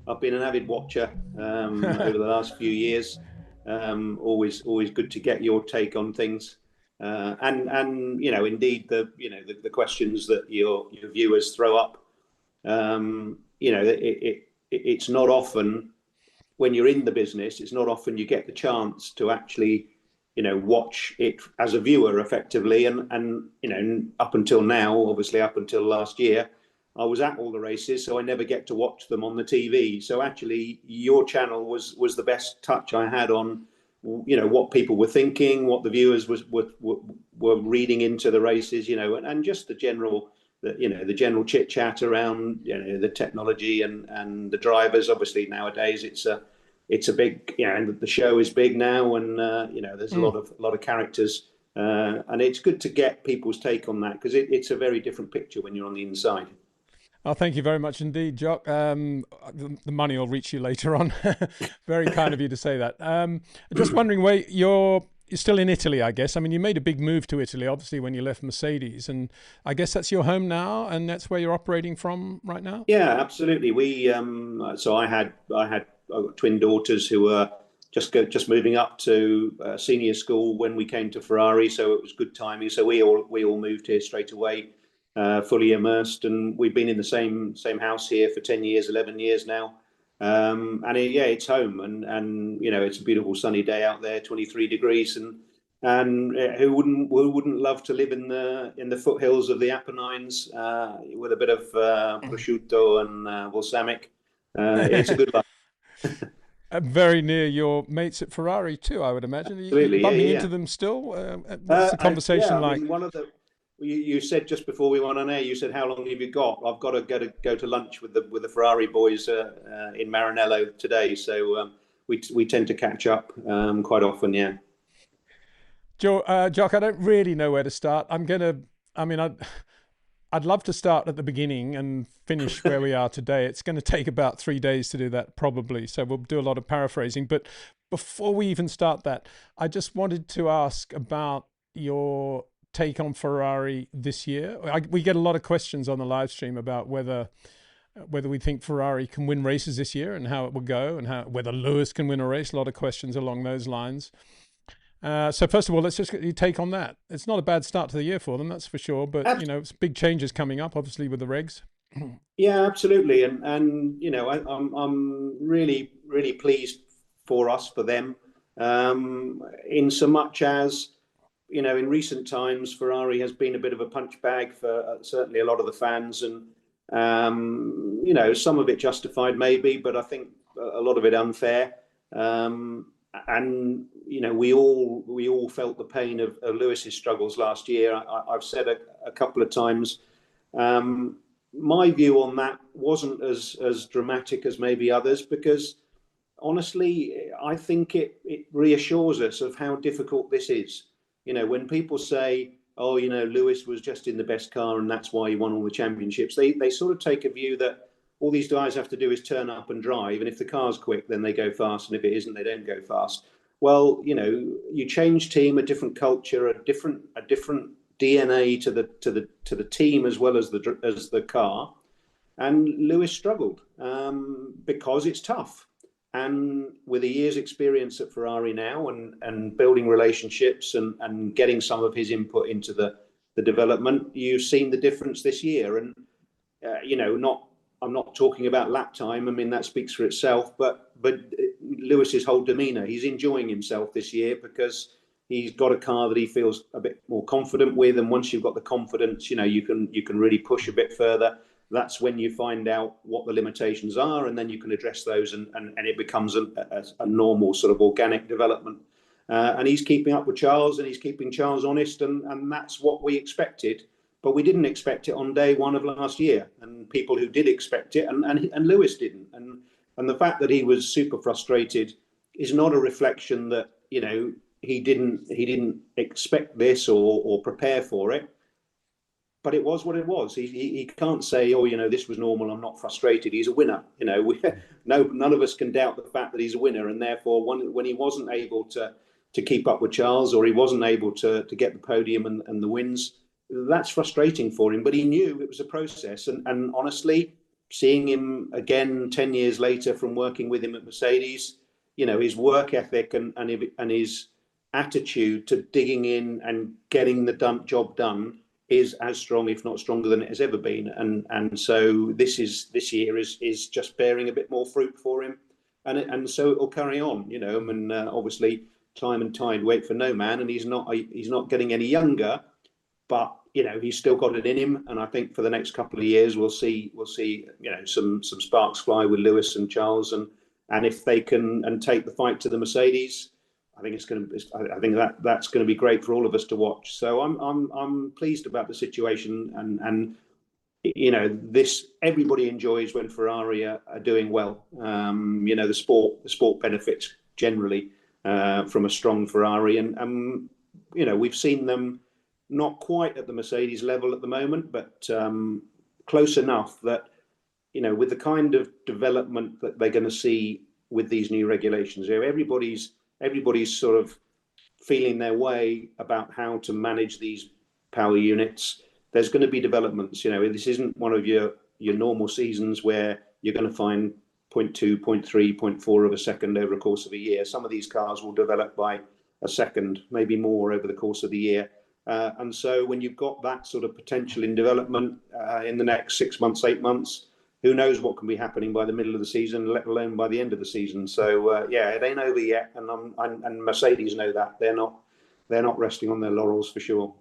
I've been an avid watcher over the last few years. Always good to get your take on things. And indeed the questions that your viewers throw up. It's not often, when you're in the business, it's not often you get the chance to actually watch it as a viewer effectively. And up until now, obviously up until last year, I was at all the races, so I never get to watch them on the TV. So actually, your channel was the best touch I had on what people were thinking, what the viewers were reading into the races, and just the general chit chat around the technology and the drivers. Obviously nowadays it's a big, and the show is big now, and there's a lot of characters, and it's good to get people's take on that, because it's a very different picture when you're on the inside. Oh, thank you very much indeed, Jock. The money will reach you later on. Very kind of you to say that. Just wondering where you're still in Italy, I guess. I mean, you made a big move to Italy, obviously, when you left Mercedes, and I guess that's your home now, and that's where you're operating from right now. Yeah, absolutely. So I had twin daughters who were just moving up to senior school when we came to Ferrari, so it was good timing. So we all moved here straight away. Fully immersed, and we've been in the same house here for 10 years, 11 years now. It's home, and it's a beautiful sunny day out there, 23 degrees, and who wouldn't love to live in the foothills of the Apennines with a bit of prosciutto and balsamic. It's a good life. Very near your mates at Ferrari too, I would imagine. Absolutely, you bumping into them still? What's the conversation like? One of the You said just before we went on air, you said, how long have you got? I've got to go to lunch with the Ferrari boys in Maranello today. So we tend to catch up quite often, yeah. Jock, I don't really know where to start. I'd love to start at the beginning and finish where we are today. It's going to take about 3 days to do that, probably. So we'll do a lot of paraphrasing. But before we even start that, I just wanted to ask about your take on Ferrari this year. We get a lot of questions on the live stream about whether we think Ferrari can win races this year and how it will go, and whether Lewis can win a race. A lot of questions along those lines. So first of all, let's just get your take on that. It's not a bad start to the year for them, that's for sure. But it's big changes coming up, obviously, with the regs. Yeah, absolutely, and I'm really pleased for us, for them, in so much as in recent times Ferrari has been a bit of a punch bag for certainly a lot of the fans, and some of it justified maybe, but I think a lot of it unfair. And we all felt the pain of Lewis's struggles last year. I've said a couple of times, my view on that wasn't as dramatic as maybe others, because honestly, I think it reassures us of how difficult this is. When people say, oh, Lewis was just in the best car and that's why he won all the championships, they sort of take a view that all these guys have to do is turn up and drive, and if the car's quick, then they go fast, and if it isn't, they don't go fast. Well, you change team, a different culture, a different DNA to the team as well as the car, and Lewis struggled because it's tough. And with a year's experience at Ferrari now, and building relationships and getting some of his input into the development, you've seen the difference this year. And I'm not talking about lap time. I mean, that speaks for itself. But Lewis's whole demeanour, he's enjoying himself this year because he's got a car that he feels a bit more confident with. And once you've got the confidence, you can really push a bit further. That's when you find out what the limitations are, and then you can address those, and it becomes a normal sort of organic development. And he's keeping up with Charles, and he's keeping Charles honest, and that's what we expected. But we didn't expect it on day one of last year, and people who did expect it, and Lewis didn't. And the fact that he was super frustrated is not a reflection that he didn't expect this or prepare for it. But it was what it was. He can't say, oh, this was normal, I'm not frustrated. He's a winner. None of us can doubt the fact that he's a winner, and therefore when he wasn't able to keep up with Charles, or he wasn't able to get the podium and the wins, that's frustrating for him. But he knew it was a process, and honestly, seeing him again 10 years later from working with him at Mercedes, his work ethic and his attitude to digging in and getting the job done is as strong, if not stronger, than it has ever been. And so this year is just bearing a bit more fruit for him, and so it will carry on. Obviously time and tide wait for no man, and he's not getting any younger, but he's still got it in him. And I think for the next couple of years we'll see some sparks fly with Lewis and Charles, and if they can take the fight to the Mercedes, I think that's going to be great for all of us to watch. So I'm pleased about the situation, and everybody enjoys when Ferrari are doing well. The sport benefits generally from a strong Ferrari, and we've seen them not quite at the Mercedes level at the moment, but close enough that with the kind of development that they're going to see with these new regulations, everybody's sort of feeling their way about how to manage these power units. There's going to be developments. This isn't one of your normal seasons where you're going to find 0.2, 0.3, 0.4 of a second over the course of a year. Some of these cars will develop by a second, maybe more over the course of the year. And so when you've got that sort of potential in development in the next 6 months, 8 months, who knows what can be happening by the middle of the season, let alone by the end of the season. So it ain't over yet, and Mercedes know that. They're not resting on their laurels for sure.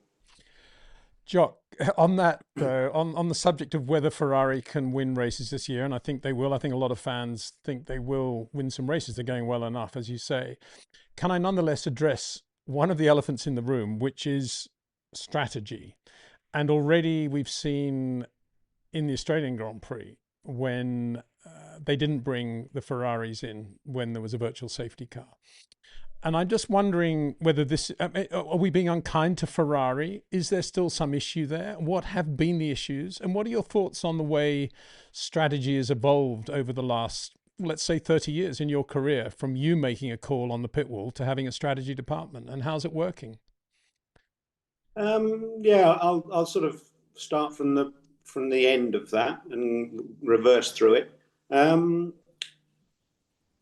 Jock, on that though, on the subject of whether Ferrari can win races this year, and I think they will. I think a lot of fans think they will win some races. They're going well enough, as you say. Can I nonetheless address one of the elephants in the room, which is strategy? And already we've seen in the Australian Grand Prix when they didn't bring the Ferraris in when there was a virtual safety car. And I'm just wondering whether are we being unkind to Ferrari? Is there still some issue there? What have been the issues? And what are your thoughts on the way strategy has evolved over the last, let's say, 30 years in your career, from you making a call on the pit wall to having a strategy department? And how's it working? I'll sort of start from the end of that and reverse through it.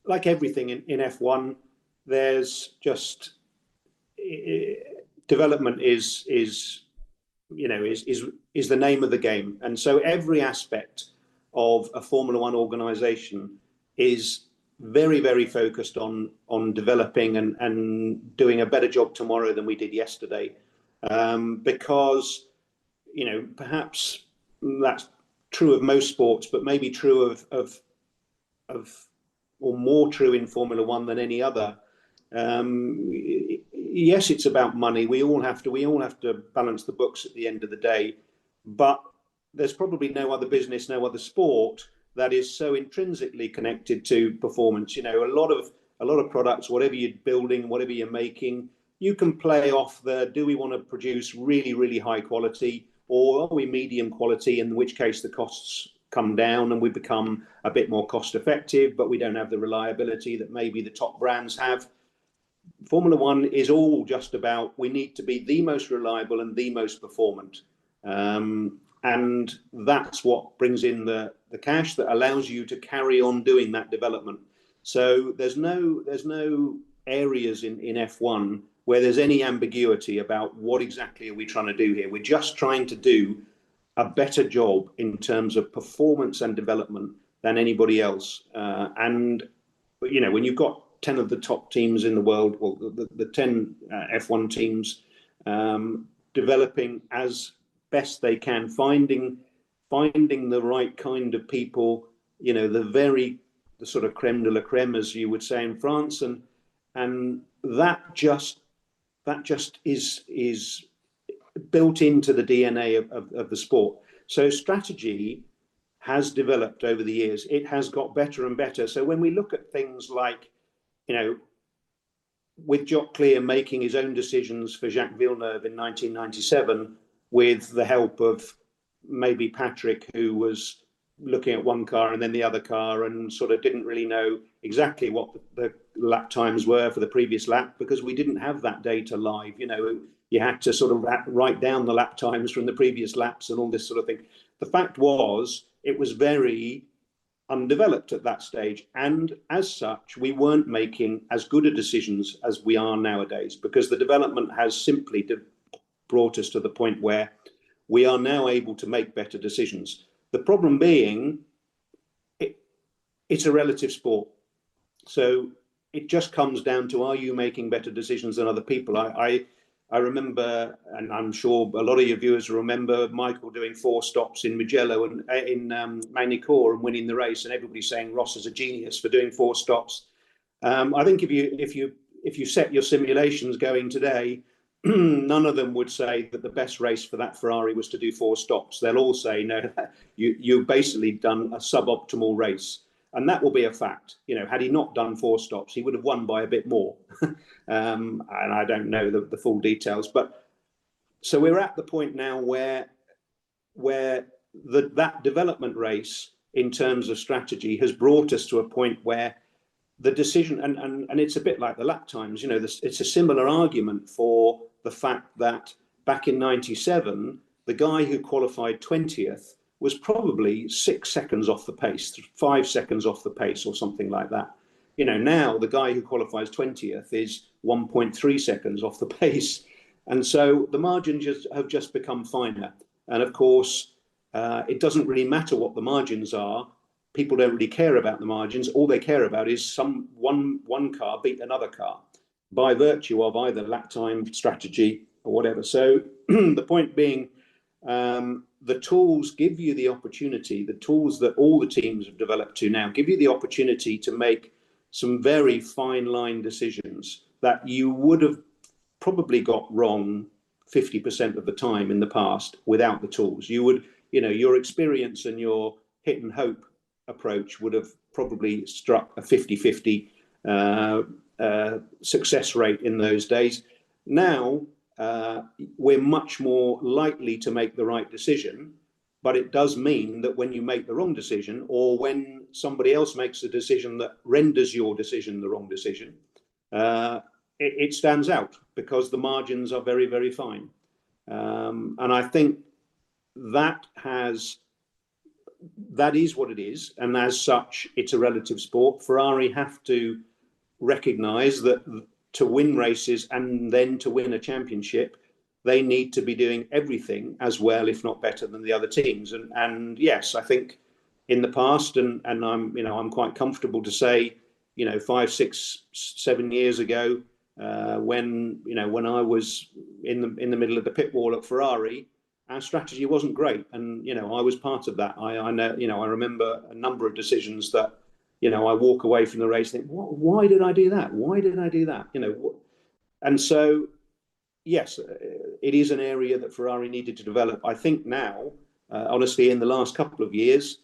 Like everything in F1, there's just development is the name of the game, and so every aspect of a Formula One organization is very, very focused on developing and doing a better job tomorrow than we did yesterday, because perhaps that's true of most sports, but maybe true of or more true in Formula One than any other. Yes, it's about money. We all have to balance the books at the end of the day, but there's probably no other business, no other sport that is so intrinsically connected to performance. A lot of products, whatever you're building, whatever you're making, you can play off do we want to produce really, really high quality, or are we medium quality, in which case the costs come down and we become a bit more cost effective, but we don't have the reliability that maybe the top brands have. Formula One is all just about, we need to be the most reliable and the most performant. And that's what brings in the cash that allows you to carry on doing that development. So there's no areas in F1 where there's any ambiguity about what exactly are we trying to do here. We're just trying to do a better job in terms of performance and development than anybody else. And when you've got 10 of the top teams in the world, well, the 10 F1 teams developing as best they can, finding the right kind of people, the sort of creme de la creme, as you would say in France, and that just is built into the DNA of the sport. So strategy has developed over the years. It has got better and better. So when we look at things like, with Jock making his own decisions for Jacques Villeneuve in 1997, with the help of maybe Patrick, who was looking at one car and then the other car and sort of didn't really know exactly what the lap times were for the previous lap, because we didn't have that data live. You had to sort of write down the lap times from the previous laps and all this sort of thing. The fact was, it was very undeveloped at that stage. And as such, we weren't making as good a decisions as we are nowadays, because the development has simply brought us to the point where we are now able to make better decisions. The problem being, it's a relative sport. So it just comes down to, are you making better decisions than other people? I remember, and I'm sure a lot of your viewers remember, Michael doing 4 stops in Mugello and in Magny-Cours and winning the race, and everybody saying Ross is a genius for doing 4 stops. I think if you set your simulations going today, none of them would say that the best race for that Ferrari was to do 4 stops. They'll all say, no, you've basically done a suboptimal race. And that will be a fact. You know, had he not done 4 stops, he would have won by a bit more. And I don't know the full details. But so we're at the point now where that development race in terms of strategy has brought us to a point where the decision, and it's a bit like the lap times, you know, it's a similar argument for the fact that back in 97, the guy who qualified 20th was probably 6 seconds off the pace, 5 seconds off the pace or something like that. You know, now the guy who qualifies 20th is 1.3 seconds off the pace. And so the margins have just become finer. And of course, it doesn't really matter what the margins are. People don't really care about the margins. All they care about is one car beat another car by virtue of either lap time, strategy, or whatever. So the point being, the tools give you the opportunity, the tools that all the teams have developed to now give you the opportunity to make some very fine line decisions that you would have probably got wrong 50% of the time in the past without the tools. You would, you know, your experience and your hit and hope approach would have probably struck a 50-50 success rate in those days. Now, we're much more likely to make the right decision, but it does mean that when you make the wrong decision, or when somebody else makes a decision that renders your decision the wrong decision, it stands out because the margins are very, very fine. And I think that is what it is, and as such, it's a relative sport. Ferrari have to recognise that to win races and then to win a championship, they need to be doing everything as well, if not better, than the other teams. And yes, I think in the past, and I'm quite comfortable to say, 5, 6, 7 years ago, when I was in the middle of the pit wall at Ferrari, our strategy wasn't great, and I was part of that. I know, I remember a number of decisions that I walk away from the race and think, why did I do that? Why did I do that? And so, yes, it is an area that Ferrari needed to develop. I think now, honestly, in the last couple of years,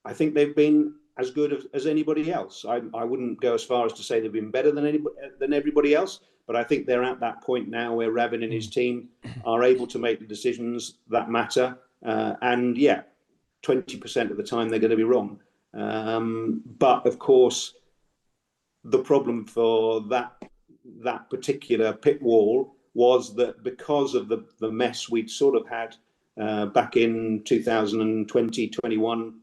I think they've been as good as anybody else. I wouldn't go as far as to say they've been better than everybody else, but I think they're at that point now where Ravin and his team are able to make the decisions that matter. And yeah, 20% of the time they're going to be wrong. But of course, the problem for that particular pit wall was that because of the mess we'd sort of had back in 2020, 21,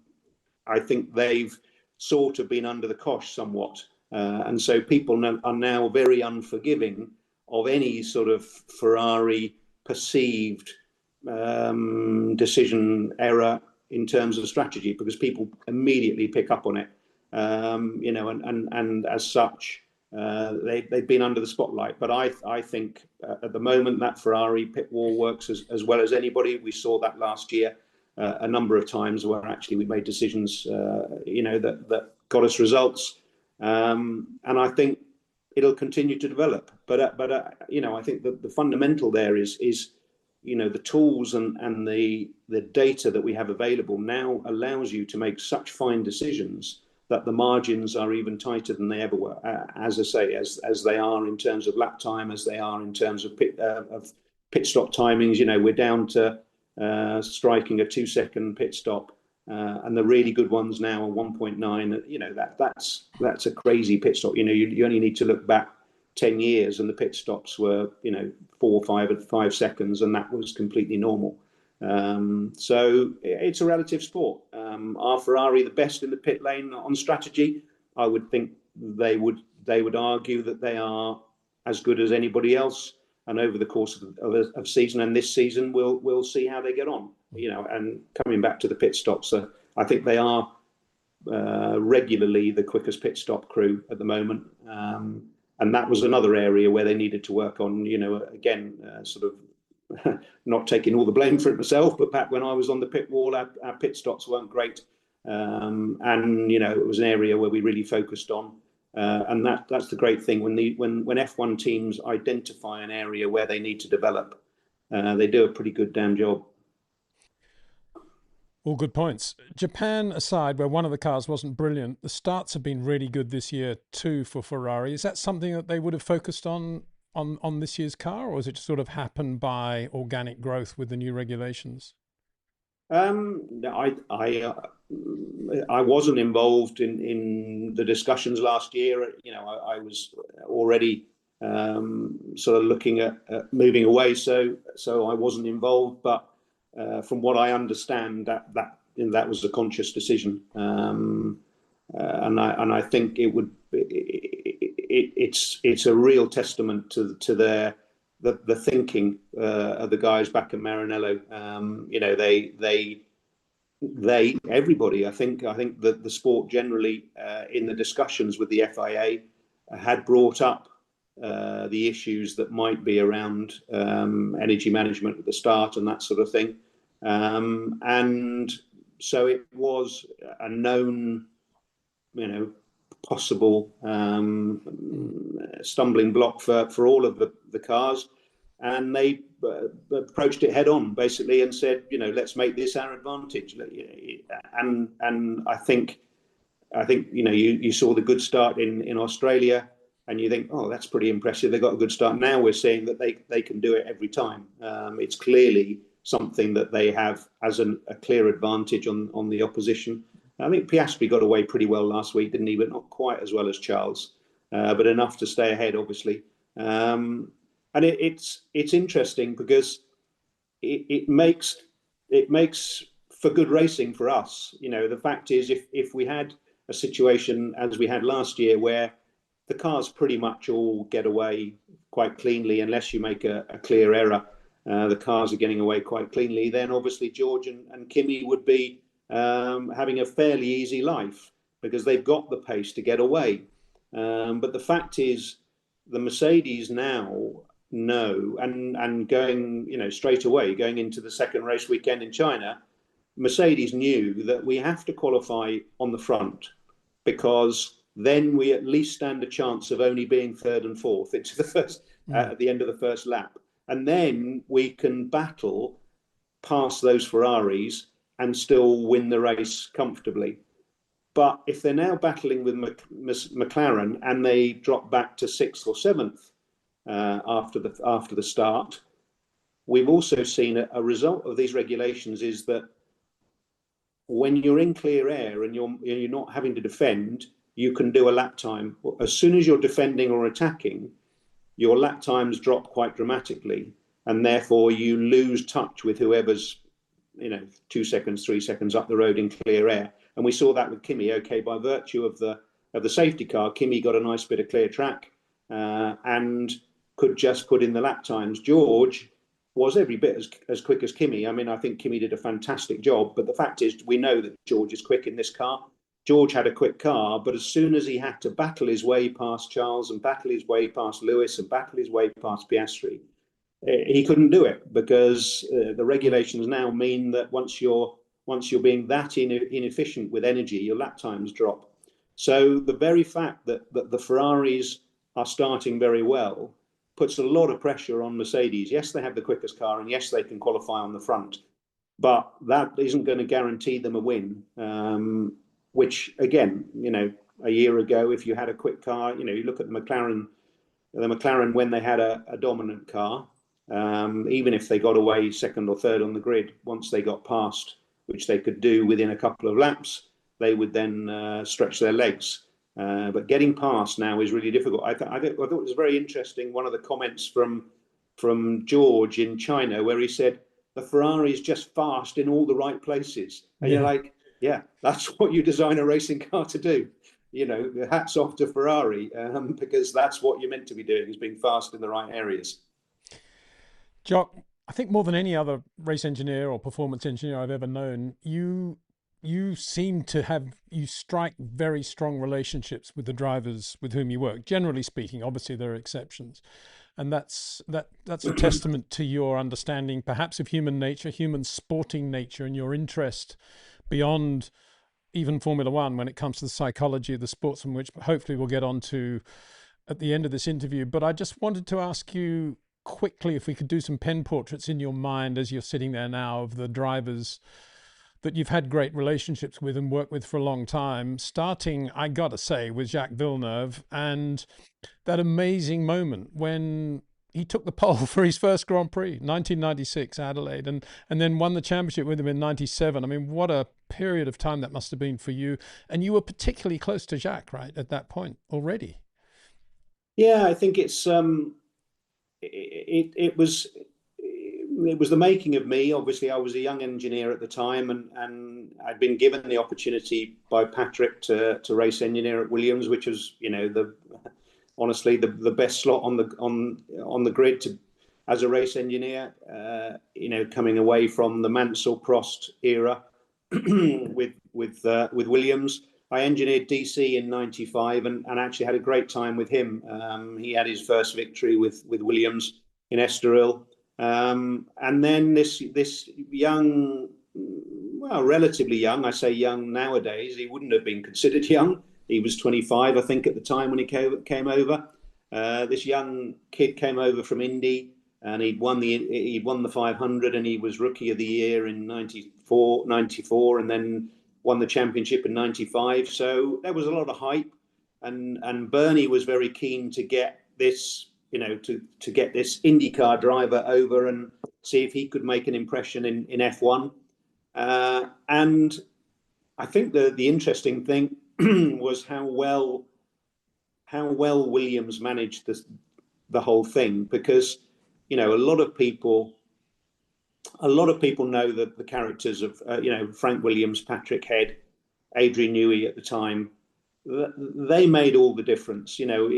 I think they've sort of been under the cosh somewhat. And so people are now very unforgiving of any sort of Ferrari perceived decision error in terms of strategy, because people immediately pick up on it, and as such, they've been under the spotlight. But I think at the moment that Ferrari pit wall works as well as anybody. We saw that last year a number of times where actually we made decisions, that got us results, and I think it'll continue to develop. But I think the fundamental there is the tools and the data that we have available now allows you to make such fine decisions that the margins are even tighter than they ever were. As I say, as they are in terms of lap time, as they are in terms of pit stop timings. We're down to striking a 2-second pit stop, and the really good ones now are 1.9. That's a crazy pit stop. You only need to look back 10 years and the pit stops were 4 or 5 seconds, and that was completely normal. So it's a relative sport. Are Ferrari the best in the pit lane on strategy? I would think they would argue that they are as good as anybody else. And over the course of season and this season, we'll see how they get on. And coming back to the pit stops, I think they are regularly the quickest pit stop crew at the moment. And that was another area where they needed to work on, again, sort of not taking all the blame for it myself, but back when I was on the pit wall, our pit stops weren't great. And, it was an area where we really focused on. And that's the great thing. When F1 teams identify an area where they need to develop, they do a pretty good damn job. All good points. Japan aside, where one of the cars wasn't brilliant, the starts have been really good this year too for Ferrari. Is that something that they would have focused on this year's car, or has it sort of happened by organic growth with the new regulations? I wasn't involved in the discussions last year. I was already sort of looking at moving away, so I wasn't involved. But from what I understand, that was a conscious decision, and I think it's a real testament to the thinking of the guys back at Maranello. Everybody, I think that the sport generally, in the discussions with the FIA, had brought up the issues that might be around energy management at the start and that sort of thing. And so it was a known, possible stumbling block for all of the cars. And they approached it head on, basically, and said, let's make this our advantage. And I think you saw the good start in Australia, and you think, oh, that's pretty impressive. They got a good start. Now we're seeing that they can do it every time. It's clearly something that they have as a clear advantage on the opposition. I think Piastri got away pretty well last week, didn't he? But not quite as well as Charles, but enough to stay ahead, obviously. And it's interesting because it makes for good racing for us. The fact is, if we had a situation as we had last year where the cars pretty much all get away quite cleanly, unless you make a clear error, the cars are getting away quite cleanly, then obviously George and Kimi would be having a fairly easy life because they've got the pace to get away. But the fact is, the Mercedes now know, and going, straight away, going into the second race weekend in China, Mercedes knew that we have to qualify on the front, because then we at least stand a chance of only being third and fourth into the first at the end of the first lap, and then we can battle past those Ferraris and still win the race comfortably. But if they're now battling with McLaren and they drop back to sixth or seventh after the start, we've also seen a result of these regulations is that when you're in clear air and you're not having to defend, you can do a lap time. As soon as you're defending or attacking, your lap times drop quite dramatically, and therefore you lose touch with whoever's 2 seconds, 3 seconds up the road in clear air. And we saw that with Kimi. Okay, by virtue of the safety car, Kimi got a nice bit of clear track and could just put in the lap times. George was every bit as quick as Kimi. I mean, I think Kimi did a fantastic job, but the fact is, we know that George is quick in this car. George had a quick car, but as soon as he had to battle his way past Charles and battle his way past Lewis and battle his way past Piastri, he couldn't do it, because the regulations now mean that once you're being that inefficient with energy, your lap times drop. So the very fact that the Ferraris are starting very well puts a lot of pressure on Mercedes. Yes, they have the quickest car, and yes, they can qualify on the front, but that isn't going to guarantee them a win. Which, again, a year ago, if you had a quick car, you look at the McLaren when they had a dominant car, even if they got away second or third on the grid, once they got past, which they could do within a couple of laps, they would then stretch their legs. But getting past now is really difficult. I thought it was very interesting, one of the comments from George in China, where he said, the Ferrari is just fast in all the right places. And you're like, Yeah, that's what you design a racing car to do. You know, hats off to Ferrari, because that's what you're meant to be doing, is being fast in the right areas. Jock, I think more than any other race engineer or performance engineer I've ever known, you seem to have, you strike very strong relationships with the drivers with whom you work. Generally speaking, obviously there are exceptions, and that's a testament to your understanding, perhaps of human nature, human sporting nature, and your interest beyond even Formula One when it comes to the psychology of the sportsman, which hopefully we'll get on to at the end of this interview. But I just wanted to ask you quickly if we could do some pen portraits in your mind as you're sitting there now of the drivers that you've had great relationships with and worked with for a long time, starting, I got to say, with Jacques Villeneuve and that amazing moment when he took the pole for his first Grand Prix, 1996 Adelaide, and then won the championship with him in 97. I mean, what a period of time that must have been for you. And you were particularly close to Jacques, right, at that point already. Yeah, I think it was the making of me. Obviously, I was a young engineer at the time, and I'd been given the opportunity by Patrick to race engineer at Williams, which was, you know, honestly the best slot on the grid to as a race engineer. You know, coming away from the Mansell Prost era with Williams. I engineered DC in '95 and actually had a great time with him. He had his first victory with Williams in Estoril. And then this young, well, relatively young, I say young nowadays, he wouldn't have been considered young. He was 25, I think, at the time when he came over. This young kid came over from Indy, and he'd won the 500, and he was Rookie of the Year in '94, and then won the championship in '95. So there was a lot of hype, and Bernie was very keen to get this, you know, to get this IndyCar driver over and see if he could make an impression in F1. And I think the interesting thing was how well Williams managed the whole thing, because, you know, a lot of people know that the characters of you know, Frank Williams, Patrick Head, Adrian Newey at the time. They made all the difference. You know,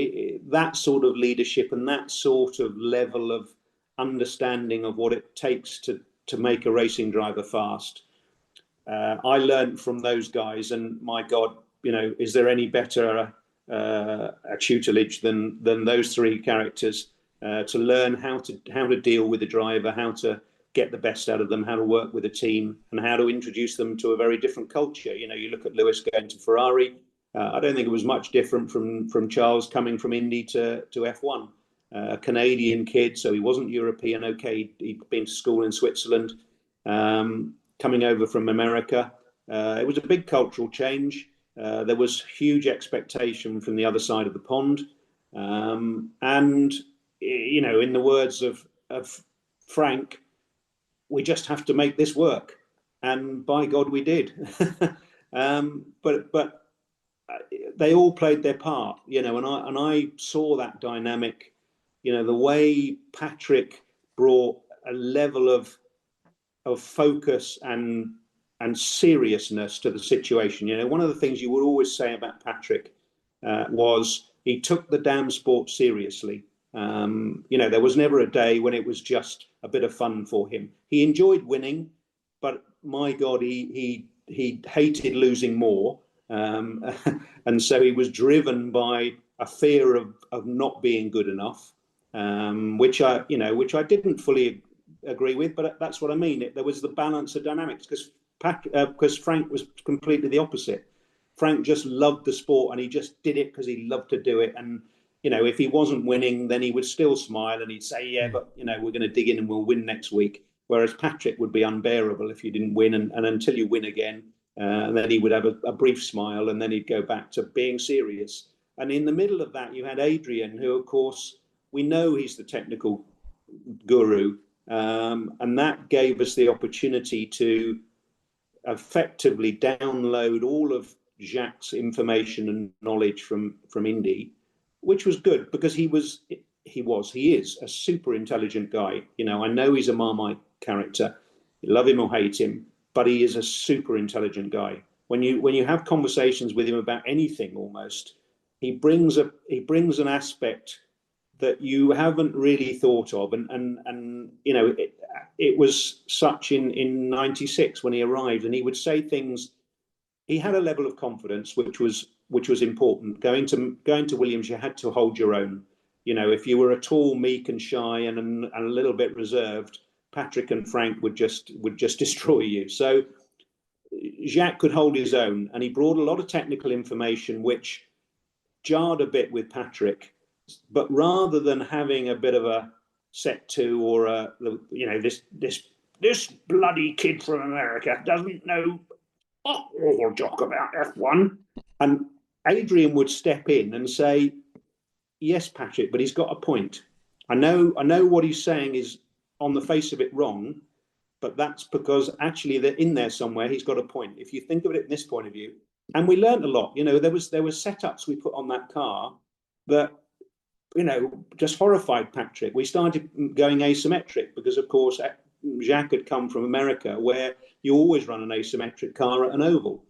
that sort of leadership and that sort of level of understanding of what it takes to make a racing driver fast. I learned from those guys, and my God, you know, is there any better a tutelage than those three characters to learn how to deal with the driver, how to get the best out of them, how to work with a team, and how to introduce them to a very different culture. You know, you look at Lewis going to Ferrari. I don't think it was much different from Charles coming from Indy to F1. A Canadian kid, so he wasn't European. Okay, he'd been to school in Switzerland. Coming over from America, it was a big cultural change. There was huge expectation from the other side of the pond, and you know, in the words of Frank, we just have to make this work, and by God, we did. But they all played their part, you know, and I saw that dynamic. You know, the way Patrick brought a level of focus and seriousness to the situation. You know, one of the things you would always say about Patrick was he took the damn sport seriously. You know, there was never a day when it was just a bit of fun for him. He enjoyed winning, but my God, he hated losing more. And so he was driven by a fear of not being good enough, which I didn't fully agree with, but that's what I mean. There was the balance of dynamics, because Frank was completely the opposite. Frank just loved the sport, and he just did it because he loved to do it. And, you know, if he wasn't winning, then he would still smile and he'd say, yeah, but, you know, we're going to dig in and we'll win next week. Whereas Patrick would be unbearable if you didn't win, and until you win again. And then he would have a brief smile, and then he'd go back to being serious. And in the middle of that, you had Adrian, who, of course, we know he's the technical guru. And that gave us the opportunity to effectively download all of Jacques' information and knowledge from Indy, which was good, because he is a super intelligent guy. You know, I know he's a Marmite character, you love him or hate him, but he is a super intelligent guy. when you have conversations with him about anything, almost, he brings an aspect that you haven't really thought of, and you know, it was such in '96 when he arrived, and he would say things. He had a level of confidence which was important. Going to Williams, you had to hold your own. You know, if you were a tall, meek, and shy, and a little bit reserved, Patrick and Frank would just destroy you. So Jacques could hold his own, and he brought a lot of technical information which jarred a bit with Patrick. But rather than having a bit of a set to, or a, you know, this bloody kid from America doesn't know or Jock about F1, and Adrian would step in and say, yes, Patrick, but he's got a point. I know what he's saying is on the face of it wrong, but that's because actually they're in there somewhere. He's got a point. If you think of it in this point of view, and we learned a lot. You know, there were setups we put on that car that, you know, just horrified Patrick. We started going asymmetric because, of course, Jacques had come from America, where you always run an asymmetric car at an oval.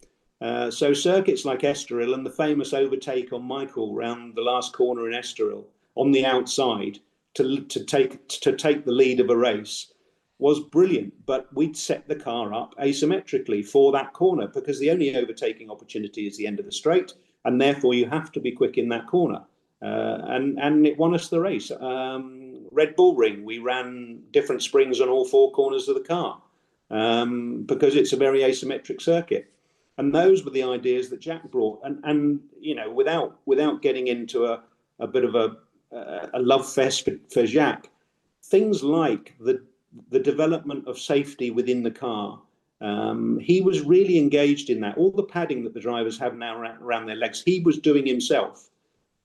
So circuits like Estoril and the famous overtake on Michael round the last corner in Estoril on the outside to take the lead of a race was brilliant. But we'd set the car up asymmetrically for that corner because the only overtaking opportunity is the end of the straight, and therefore you have to be quick in that corner. And it won us the race. Red Bull Ring, we ran different springs on all four corners of the car because it's a very asymmetric circuit. And those were the ideas that Jacques brought. And you know, without getting into a bit of a love fest for Jacques, things like the development of safety within the car, he was really engaged in that. All the padding that the drivers have now around their legs, he was doing himself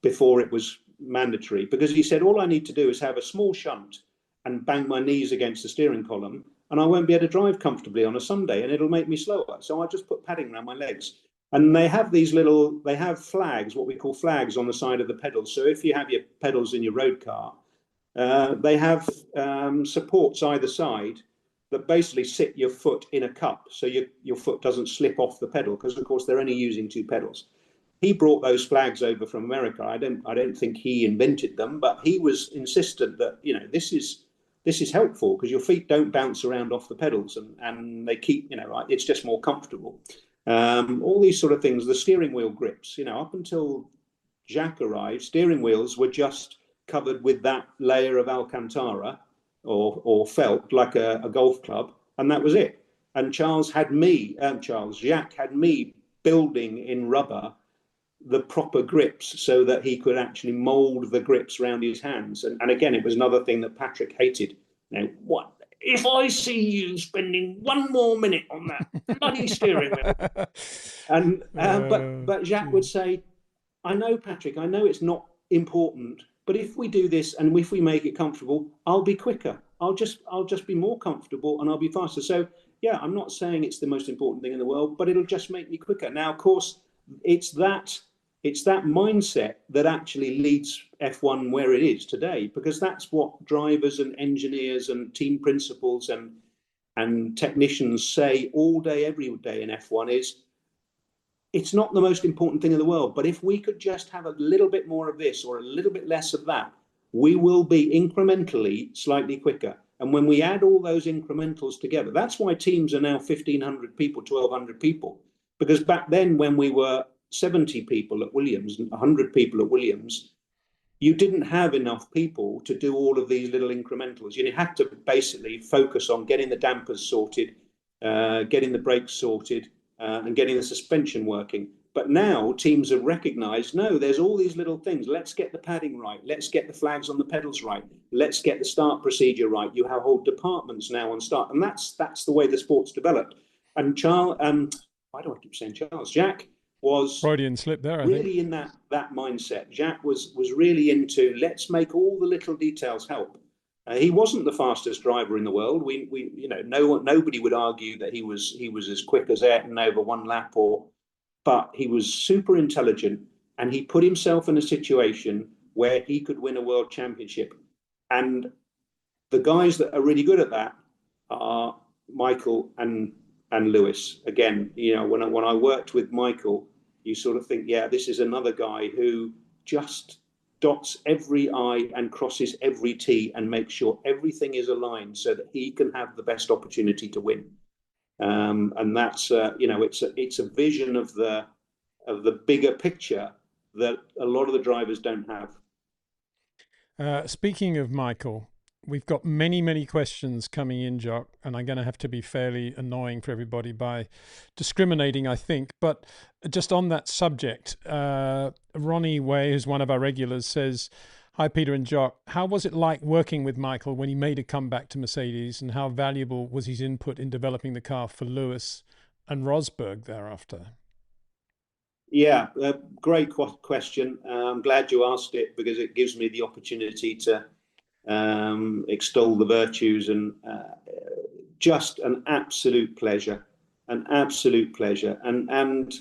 before it was mandatory, because he said, all I need to do is have a small shunt and bang my knees against the steering column, and I won't be able to drive comfortably on a Sunday, and it'll make me slower. So I just put padding around my legs. And they have flags, what we call flags, on the side of the pedals. So if you have your pedals in your road car, they have supports either side that basically sit your foot in a cup, so your foot doesn't slip off the pedal, because of course they're only using two pedals. He brought those flags over from America. I don't think he invented them, but he was insistent that, you know, this is helpful because your feet don't bounce around off the pedals, and they keep, you know, it's just more comfortable. All these sort of things. The steering wheel grips, you know, up until Jacques arrived, steering wheels were just covered with that layer of Alcantara or felt like a golf club, and that was it. And Jacques had me building in rubber the proper grips so that he could actually mold the grips around his hands. And again, it was another thing that Patrick hated. Now, what if I see you spending one more minute on that bloody steering wheel? And but Jacques would say, I know, Patrick, I know it's not important, but if we do this and if we make it comfortable, I'll be quicker. I'll just be more comfortable and I'll be faster. So yeah, I'm not saying it's the most important thing in the world, but it'll just make me quicker. Now, of course, it's that mindset that actually leads F1 where it is today, because that's what drivers and engineers and team principals and technicians say all day, every day in F1 is, it's not the most important thing in the world, but if we could just have a little bit more of this or a little bit less of that, we will be incrementally slightly quicker. And when we add all those incrementals together, that's why teams are now 1,500 people, 1,200 people, because back then when we were 70 people at Williams and 100 people at Williams, you didn't have enough people to do all of these little incrementals. You had to basically focus on getting the dampers sorted, getting the brakes sorted, and getting the suspension working. But now teams have recognized, no, there's all these little things. Let's get the padding right. Let's get the flags on the pedals right. Let's get the start procedure right. You have whole departments now on start. And that's the way the sport's developed. And Charles, why do I keep saying Charles? Jacques was Freudian slip there, really in that mindset. Jacques was really into, let's make all the little details help. He wasn't the fastest driver in the world. Nobody would argue that he was as quick as Ayrton over one lap, but he was super intelligent, and he put himself in a situation where he could win a world championship. And the guys that are really good at that are Michael and and Lewis. Again, when I worked with Michael, you sort of think, yeah, this is another guy who just dots every I and crosses every T and makes sure everything is aligned so that he can have the best opportunity to win. And that's it's a vision of the bigger picture that a lot of the drivers don't have. Speaking of Michael, we've got many questions coming in, Jock, and I'm going to have to be fairly annoying for everybody by discriminating, I think. But just on that subject, Ronnie Way, who's one of our regulars, says, "Hi, Peter and Jock. How was it like working with Michael when he made a comeback to Mercedes, and how valuable was his input in developing the car for Lewis and Rosberg thereafter?" Yeah, great question. I'm glad you asked it because it gives me the opportunity to extol the virtues, and just an absolute pleasure, And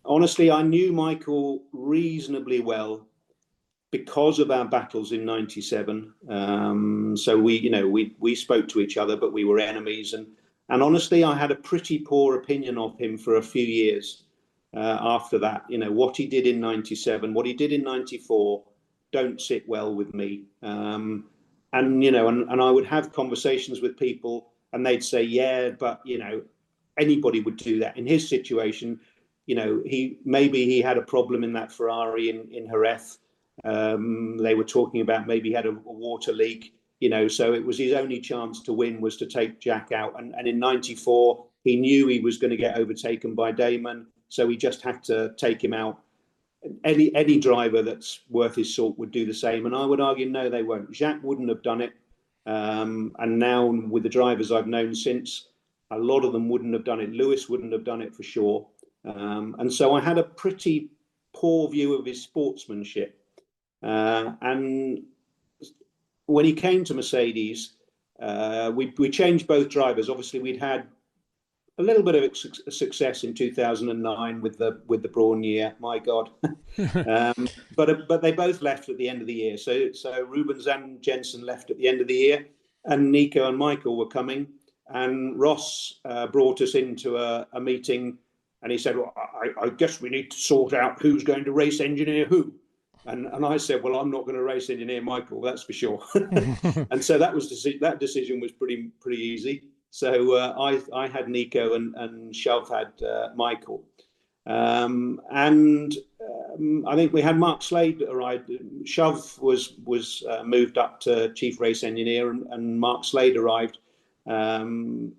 honestly, I knew Michael reasonably well because of our battles in '97. So we spoke to each other, but we were enemies. And honestly, I had a pretty poor opinion of him for a few years after that. What he did in '97, what he did in '94, don't sit well with me. And I would have conversations with people, and they'd say, yeah, but anybody would do that. In his situation, he had a problem in that Ferrari in Jerez. They were talking about maybe he had a water leak, so it was his only chance to win was to take Jack out. And in '94, he knew he was going to get overtaken by Damon, so he just had to take him out. Any driver that's worth his salt would do the same. And I would argue, no, they won't. Jacques wouldn't have done it. And now with the drivers I've known since, a lot of them wouldn't have done it. Lewis wouldn't have done it for sure. And so I had a pretty poor view of his sportsmanship. And when he came to Mercedes, we changed both drivers. Obviously, we'd had a little bit of success in 2009 with the Brawn year. My God, but they both left at the end of the year. So Rubens and Jensen left at the end of the year, and Nico and Michael were coming. And Ross brought us into a meeting, and he said, "Well, I guess we need to sort out who's going to race engineer who." And I said, "Well, I'm not going to race engineer Michael, that's for sure." And so that decision was pretty easy. So I had Nico, and Shove had Michael. And I think we had Mark Slade arrived. Shove was moved up to chief race engineer, and Mark Slade arrived, and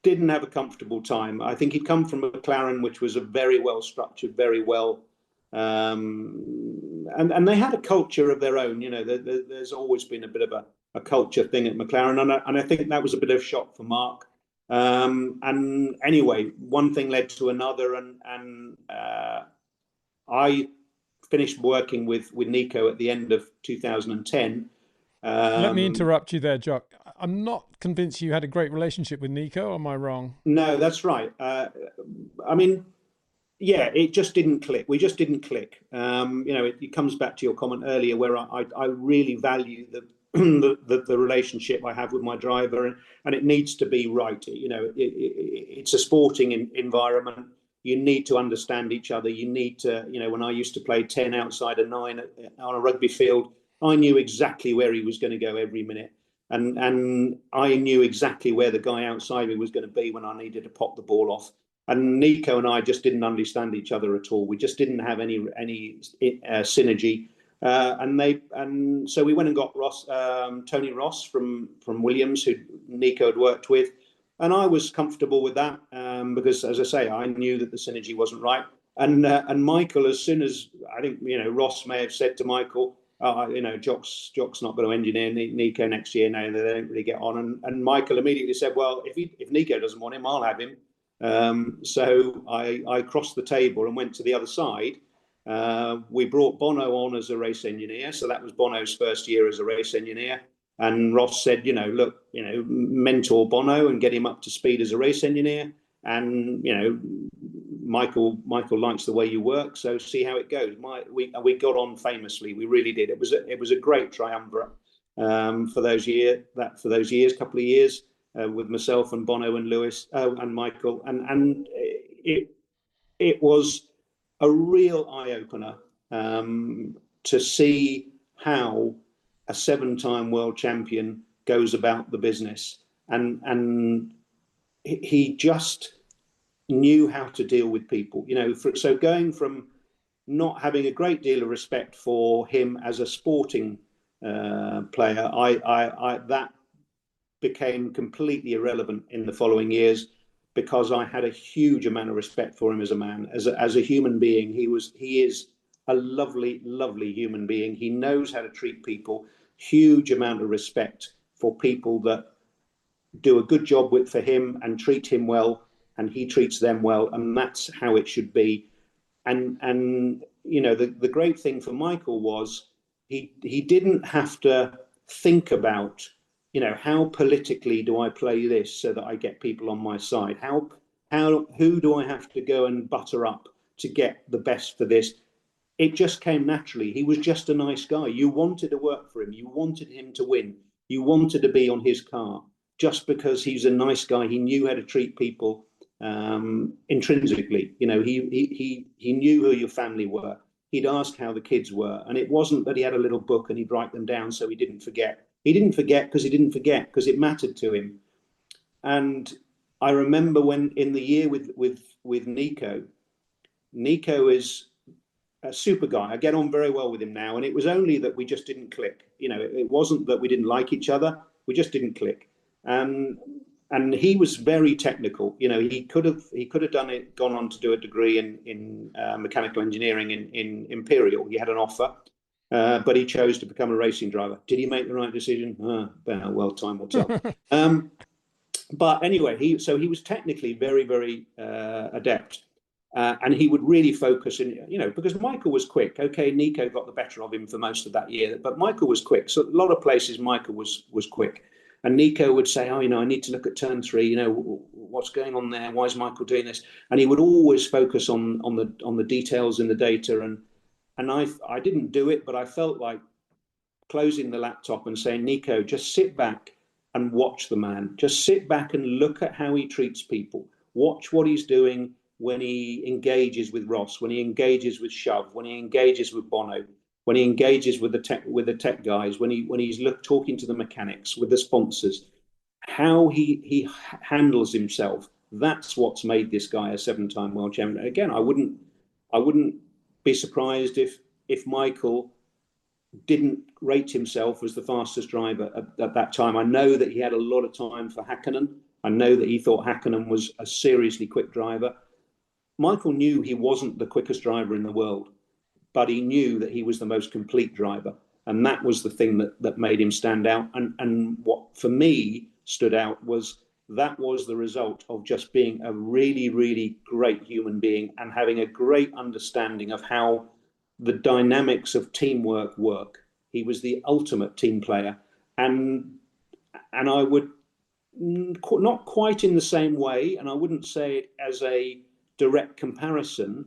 didn't have a comfortable time. I think he'd come from McLaren, which was a very well structured, very well. And they had a culture of their own. There's always been a bit of a culture thing at McLaren, and I think that was a bit of a shock for Mark. And anyway, one thing led to another, and I finished working with Nico at the end of 2010. Let me interrupt you there, Jock. I'm not convinced you had a great relationship with Nico. Am I wrong? No, that's right. I mean, yeah, it just didn't click. We just didn't click. It comes back to your comment earlier, where I really value the relationship I have with my driver, and it needs to be right. It's a sporting environment. You need to understand each other. You need to, when I used to play 10 outside of 9 on a rugby field, I knew exactly where he was going to go every minute. And I knew exactly where the guy outside me was going to be when I needed to pop the ball off. And Nico and I just didn't understand each other at all. We just didn't have any synergy. And so we went and got Tony Ross from Williams, who Nico had worked with, and I was comfortable with that because, as I say, I knew that the synergy wasn't right. And Michael, as soon as I think Ross may have said to Michael, Jock's not going to engineer Nico next year. No, they don't really get on. And Michael immediately said, well, if Nico doesn't want him, I'll have him. So I crossed the table and went to the other side. We brought Bono on as a race engineer, so that was Bono's first year as a race engineer. And Ross said, look, mentor Bono and get him up to speed as a race engineer. And Michael likes the way you work, so see how it goes. We got on famously. We really did. It was a great triumvirate for those years, couple of years. with myself and Bono and Lewis and Michael, and it was a real eye opener to see how a 7-time world champion goes about the business, and he just knew how to deal with people. So going from not having a great deal of respect for him as a sporting player, I that became completely irrelevant in the following years, because I had a huge amount of respect for him as a man, as a human being. He is a lovely, lovely human being. He knows how to treat people. Huge amount of respect for people that do a good job for him and treat him well, and he treats them well, and that's how it should be. And the great thing for Michael was he didn't have to think about, how politically do I play this so that I get people on my side? Who do I have to go and butter up to get the best for this? It just came naturally. He was just a nice guy. You wanted to work for him. You wanted him to win. You wanted to be on his car just because he's a nice guy. He knew how to treat people intrinsically. He knew who your family were. He'd ask how the kids were. And it wasn't that he had a little book and he'd write them down so he didn't forget. He didn't forget because because it mattered to him. And I remember when in the year with Nico is a super guy. I get on very well with him now, and it was only that we just didn't click. It wasn't that we didn't like each other. We just didn't click. And he was very technical. He could have gone on to do a degree in mechanical engineering in Imperial. He had an offer. But he chose to become a racing driver. Did he make the right decision? Well, time will tell. But anyway, he was technically very, very adept. And he would really focus because Michael was quick. Okay, Nico got the better of him for most of that year, but Michael was quick. So a lot of places Michael was quick. And Nico would say, I need to look at turn 3, what's going on there? Why is Michael doing this? And he would always focus on the details in the data. And I didn't do it, but I felt like closing the laptop and saying, Nico, just sit back and watch the man. Just sit back and look at how he treats people. Watch what he's doing when he engages with Ross, when he engages with Shove, when he engages with Bono, when he engages with the tech guys, when he's talking to the mechanics, with the sponsors, how he handles himself. That's what's made this guy a 7-time world champion. Again, I wouldn't be surprised if Michael didn't rate himself as the fastest driver at that time. I know that he had a lot of time for Hakkinen. I know that he thought Hakkinen was a seriously quick driver. Michael knew he wasn't the quickest driver in the world, but he knew that he was the most complete driver. And that was the thing that made him stand out. And what for me stood out was that was the result of just being a really, really great human being and having a great understanding of how the dynamics of teamwork work. He was the ultimate team player. And I would, not quite in the same way, and I wouldn't say it as a direct comparison,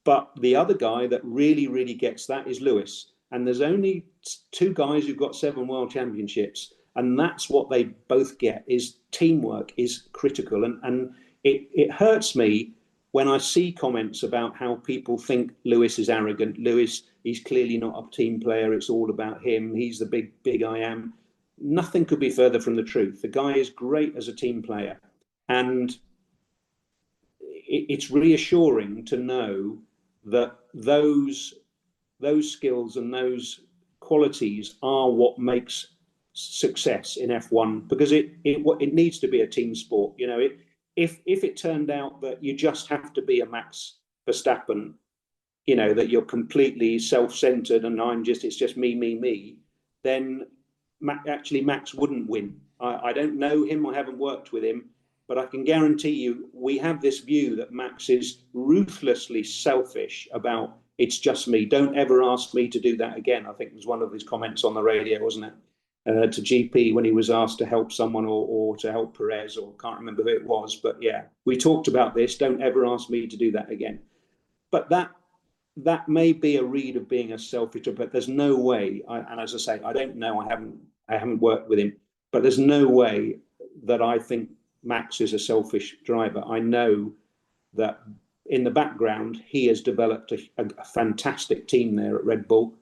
but the other guy that really, really gets that is Lewis. And there's only 2 guys who've got 7 world championships. And that's what they both get, is teamwork is critical. And it hurts me when I see comments about how people think Lewis is arrogant. Lewis, he's clearly not a team player. It's all about him. He's the big I am. Nothing could be further from the truth. The guy is great as a team player. And it's reassuring to know that those skills and those qualities are what makes success in F1, because it needs to be a team sport. If it turned out that you just have to be a Max Verstappen, that you're completely self-centered and it's just me, then actually Max wouldn't win. I don't know him. I haven't worked with him. But I can guarantee you, we have this view that Max is ruthlessly selfish about, it's just me. Don't ever ask me to do that again. I think it was one of his comments on the radio, wasn't it? To GP when he was asked to help someone or to help Perez, or can't remember who it was. But yeah, we talked about this. Don't ever ask me to do that again. But that may be a read of being a selfish, but there's no way. And as I say, I don't know. I haven't worked with him, but there's no way that I think Max is a selfish driver. I know that in the background he has developed a fantastic team there at Red Bull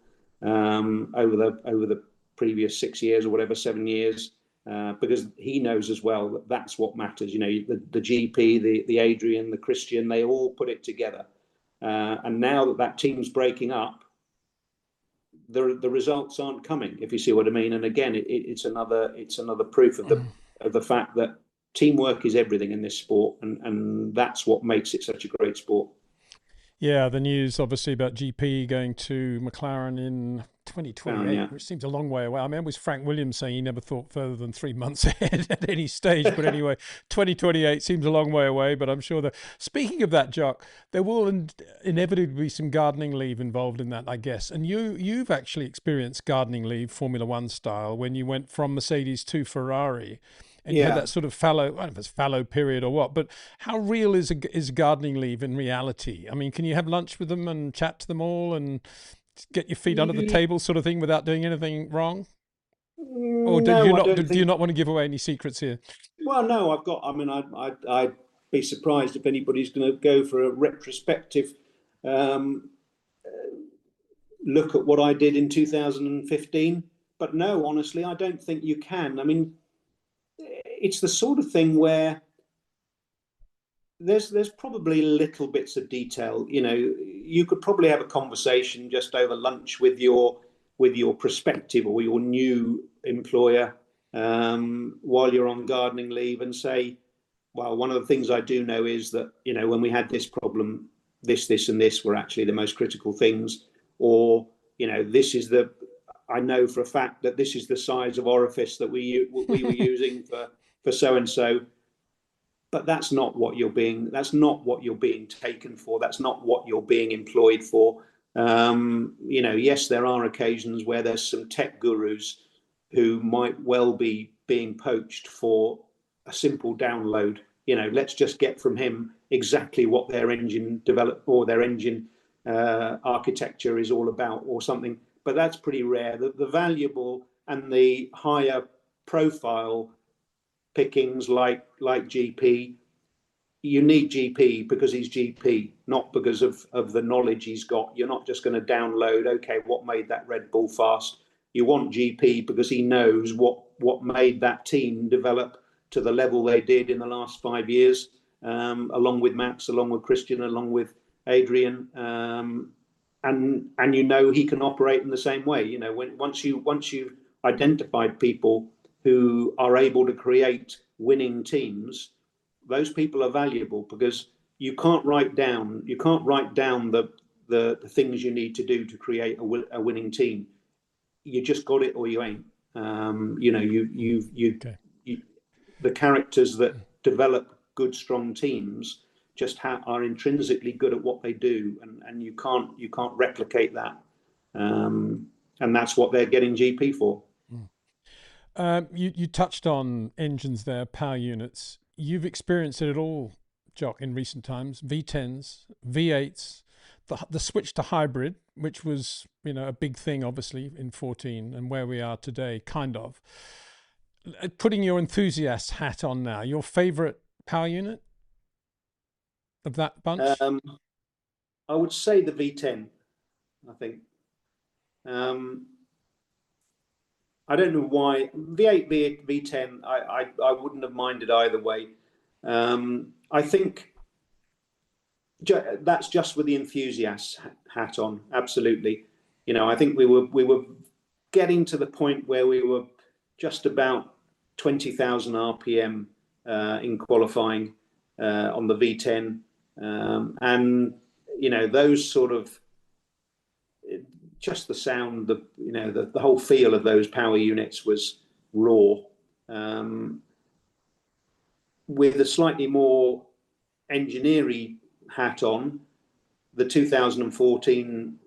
over the previous 6 years or whatever, 7 years, because he knows as well that that's what matters. You know, the GP, the Adrian, the Christian, they all put it together. And now that team's breaking up, the results aren't coming, if you see what I mean. And again, it's another proof of the fact that teamwork is everything in this sport, and that's what makes it such a great sport. Yeah, the news obviously about GP going to McLaren in 2028, which seems a long way away. I mean, it was Frank Williams saying he never thought further than 3 months ahead at any stage. But anyway, 2028 seems a long way away. But I'm sure that, speaking of that, Jock, there will inevitably be some gardening leave involved in that, I guess. And you've actually experienced gardening leave, Formula One style, when you went from Mercedes to Ferrari. And you had that sort of fallow, I don't know if it's fallow period or what, but how real is gardening leave in reality? I mean, can you have lunch with them and chat to them all and get your feet under the table sort of thing without doing anything wrong? Or do you not want to give away any secrets here? Well, no, I'd be surprised if anybody's going to go for a retrospective look at what I did in 2015. But no, honestly, I don't think you can. I mean, it's the sort of thing where there's probably little bits of detail. You know, you could probably have a conversation just over lunch with your prospective or your new employer while you're on gardening leave and say, well, one of the things I do know is that, you know, when we had this problem, this and this were actually the most critical things. Or, you know, I know for a fact that this is the size of orifice that we were using for so and so. But that's not what you're being taken for. That's not what you're being employed for. You know, yes, there are occasions where there's some tech gurus who might well be being poached for a simple download. You know, let's just get from him exactly what their engine or their engine architecture is all about or something. But that's pretty rare. The valuable and the higher profile pickings like GP, you need GP because he's GP, not because of the knowledge he's got. You're not just going to download, okay, what made that Red Bull fast? You want GP because he knows what made that team develop to the level they did in the last 5 years, along with Max, along with Christian, along with Adrian, and you know he can operate in the same way. You know, once you've identified people who are able to create winning teams, those people are valuable because you can't write down the things you need to do to create a winning team. You just got it or you ain't. You know, the characters that develop good, strong teams just are intrinsically good at what they do, and you can't replicate that. And that's what they're getting GP for. You touched on engines there, power units. You've experienced it all, Jock, in recent times. V10s, V8s, the switch to hybrid, which was, you know, a big thing, obviously, in 14 and where we are today, kind of. Putting your enthusiast hat on now, your favourite power unit of that bunch? I would say the V10, I think. I don't know why V8, V10. I wouldn't have minded either way. I think that's just with the enthusiast hat on. Absolutely, you know. I think we were getting to the point where we were just about 20,000 RPM in qualifying on the V10, and you know those sort of. Just the sound, the whole feel of those power units was raw. With a slightly more engineering hat on, the 2014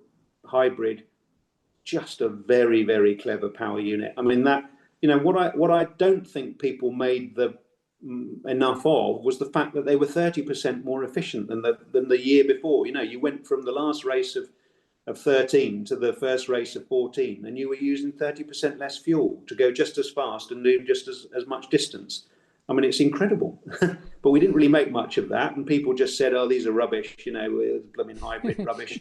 hybrid, just a very, very clever power unit. I mean, that, you know, what I don't think people made enough of was the fact that they were 30% more efficient than the year before. You know, you went from the last race of 13 to the first race of 14, and you were using 30% less fuel to go just as fast and do just as much distance. I mean, it's incredible. But we didn't really make much of that, and people just said, "Oh, these are rubbish," blooming hybrid rubbish.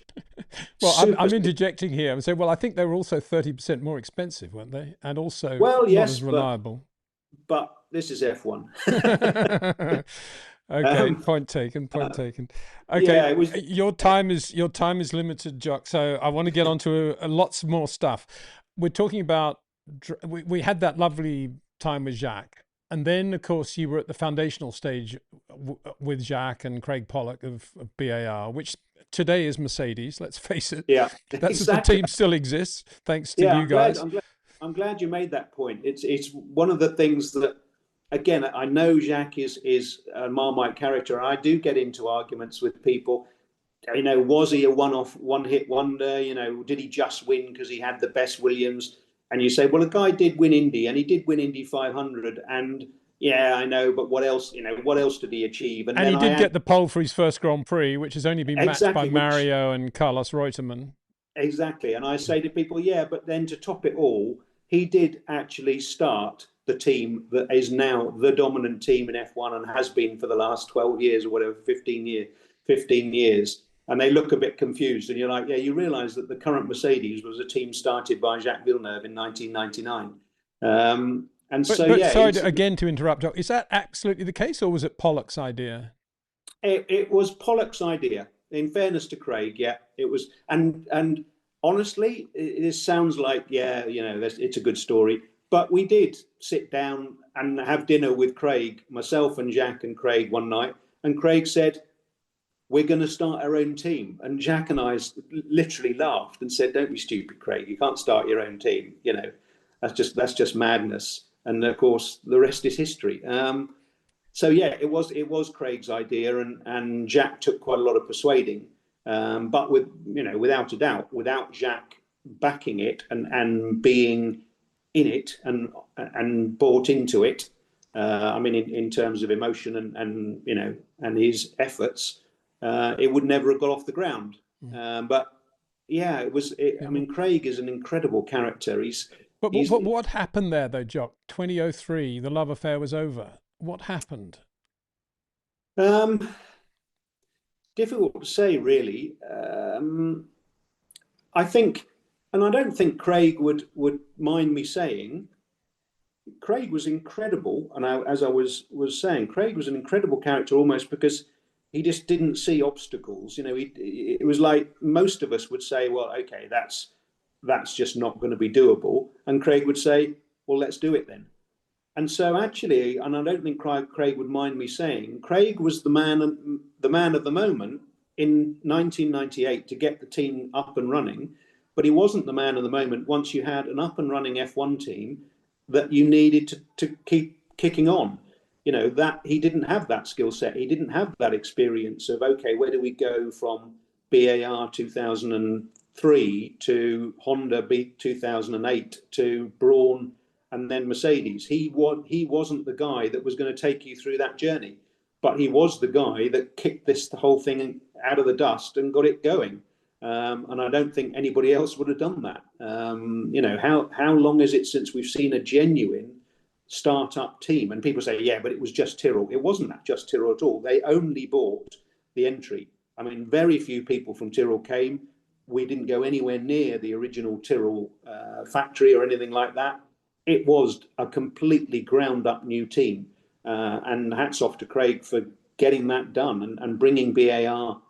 Well, I'm interjecting here and say, well, I think they were also 30% more expensive, weren't they? And also not yes, as reliable. But this is F1. Okay, point taken. Point taken. Okay, yeah, it was. Your time is limited, Jock. So I want to get onto lots more stuff. We're talking about we had that lovely time with Jacques, and then of course you were at the foundational stage with Jacques and Craig Pollock of BAR, which today is Mercedes. Let's face it. Yeah, that's exactly. The team still exists thanks to you guys. I'm glad you made that point. It's one of the things that, again, I know Jacques is a Marmite character. I do get into arguments with people. Was he a one-hit wonder? Did he just win because he had the best Williams? And you say, well, a guy did win Indy, and he did win Indy 500, and yeah, I know, but what else? What else did he achieve? And he did get the pole for his first Grand Prix, which has only been matched by Mario and Carlos Reutemann. Exactly, and I say to people, yeah, but then to top it all, he did actually start the team that is now the dominant team in F1 and has been for the last 12 years or whatever, 15 years. And they look a bit confused. And you're like, yeah, you realise that the current Mercedes was a team started by Jacques Villeneuve in 1999. Sorry again to interrupt, Jock. Is that absolutely the case, or was it Pollock's idea? It was Pollock's idea. In fairness to Craig, yeah, it was. And honestly, it sounds like, it's a good story. But we did sit down and have dinner with Craig, myself and Jacques and Craig one night. And Craig said, we're going to start our own team. And Jacques and I literally laughed and said, don't be stupid, Craig. You can't start your own team. That's just madness. And of course, the rest is history. So yeah, it was Craig's idea, and Jacques took quite a lot of persuading. But without a doubt, without Jacques backing it and being in it and bought into it, in terms of emotion and his efforts, it would never have got off the ground. But yeah, Craig is an incredible character. But what happened there though, Jock? 2003, the love affair was over. What happened? Difficult to say, really. I think, and I don't think Craig would mind me saying, Craig was incredible. And as I was saying, Craig was an incredible character almost because he just didn't see obstacles. It was like most of us would say, well, okay, that's just not going to be doable. And Craig would say, well, let's do it then. And so actually, and I don't think Craig would mind me saying, Craig was the man of the moment in 1998 to get the team up and running, but he wasn't the man of the moment once you had an up and running F1 team that you needed to keep kicking on. That he didn't have that skill set. He didn't have that experience of, okay, where do we go from BAR 2003 to Honda 2008 to Brawn and then Mercedes. He wasn't the guy that was going to take you through that journey, but he was the guy that kicked the whole thing out of the dust and got it going. And I don't think anybody else would have done that. How long is it since we've seen a genuine startup team? And people say, yeah, but it was just Tyrrell. It wasn't that just Tyrrell at all. They only bought the entry. Very few people from Tyrrell came. We didn't go anywhere near the original Tyrrell factory or anything like that. It was a completely ground up new team. And hats off to Craig for getting that done and bringing BAR,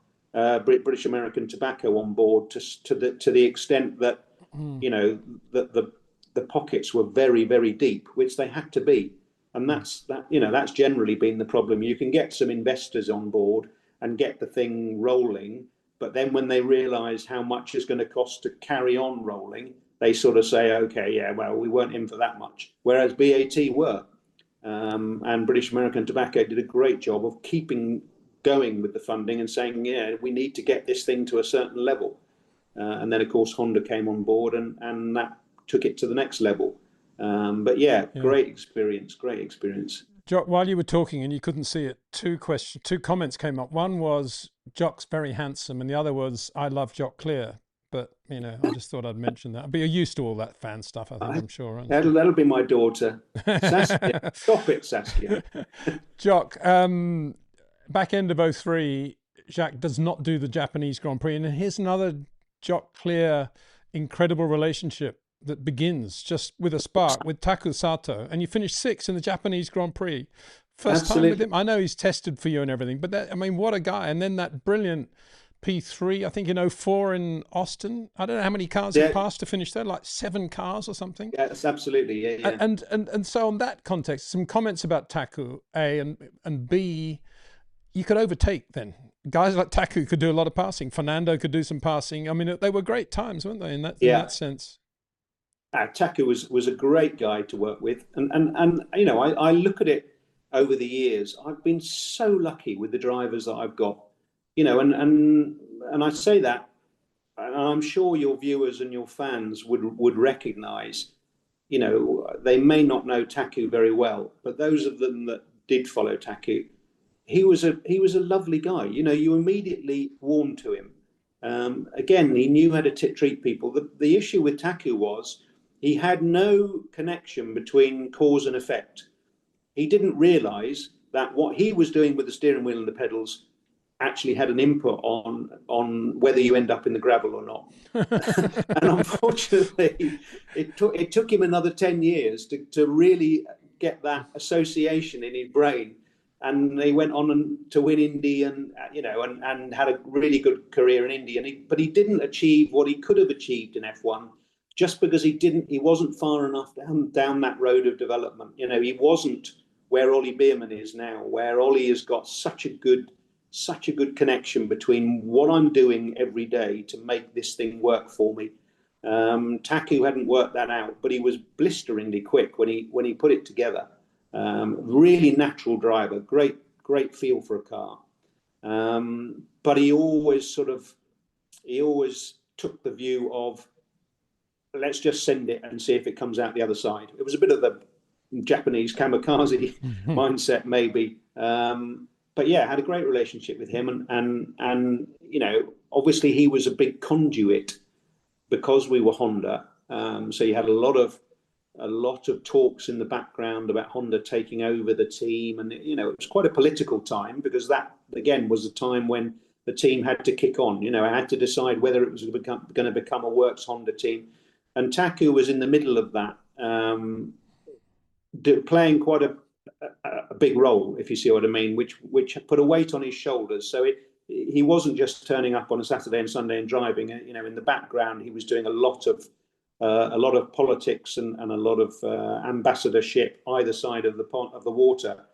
British American Tobacco, on board to the extent that, the pockets were very, very deep, which they had to be. And that's generally been the problem. You can get some investors on board and get the thing rolling, but then when they realise how much it's going to cost to carry on rolling, they sort of say, okay, yeah, well, we weren't in for that much. Whereas BAT were. And British American Tobacco did a great job of keeping going with the funding and saying, yeah, we need to get this thing to a certain level. And then, of course, Honda came on board and that took it to the next level. But yeah, great experience. Jock, while you were talking and you couldn't see it, two comments came up. One was, Jock's very handsome, and the other was, I love Jock Clear. but I just thought I'd mention that. But you're used to all that fan stuff, I think. I'm sure. That'll be my daughter, Saskia. Stop it, Saskia. Jock, back end of '03, Jacques does not do the Japanese Grand Prix, and here's another Jock clear, incredible relationship that begins just with a spark with Takuma Sato, and you finished 6th in the Japanese Grand Prix. First time with him. I know he's tested for you and everything, but what a guy. And then that brilliant P3, I think in '04 in Austin. I don't know how many cars he passed to finish there, like 7 cars or something. Yes, absolutely. Yeah. And so on that context, some comments about Taku, A, and B, you could overtake then. Guys like Taku could do a lot of passing. Fernando could do some passing. I mean, they were great times, weren't they, in that sense? Taku was a great guy to work with. And I look at it over the years. I've been so lucky with the drivers that I've got, and I say that, and I'm sure your viewers and your fans would recognize, they may not know Taku very well, but those of them that did follow Taku, he was a lovely guy. You immediately warmed to him. Again, he knew how to treat people. The issue with Taku was he had no connection between cause and effect. He didn't realize that what he was doing with the steering wheel and the pedals actually had an input on whether you end up in the gravel or not. And unfortunately, it took him another 10 years to really get that association in his brain. And he went on to win Indy and had a really good career in Indy. But he didn't achieve what he could have achieved in F1 just because he wasn't far enough down that road of development. He wasn't where Ollie Beerman is now, where Ollie has got such a good connection between what I'm doing every day to make this thing work for me. Taku hadn't worked that out, but he was blisteringly quick when he put it together. Really natural driver, great feel for a car. But he always took the view of, let's just send it and see if it comes out the other side. It was a bit of the Japanese kamikaze mindset, maybe. But yeah, had a great relationship with him, and obviously he was a big conduit because we were Honda. So you had a lot of talks in the background about Honda taking over the team, and it was quite a political time because that again was a time when the team had to kick on. I had to decide whether it was going to become a works Honda team, and Taku was in the middle of that, playing quite a big role, if you see what I mean, which put a weight on his shoulders. So he wasn't just turning up on a Saturday and Sunday and driving. In the background, he was doing a lot of politics and a lot of ambassadorship either side of the water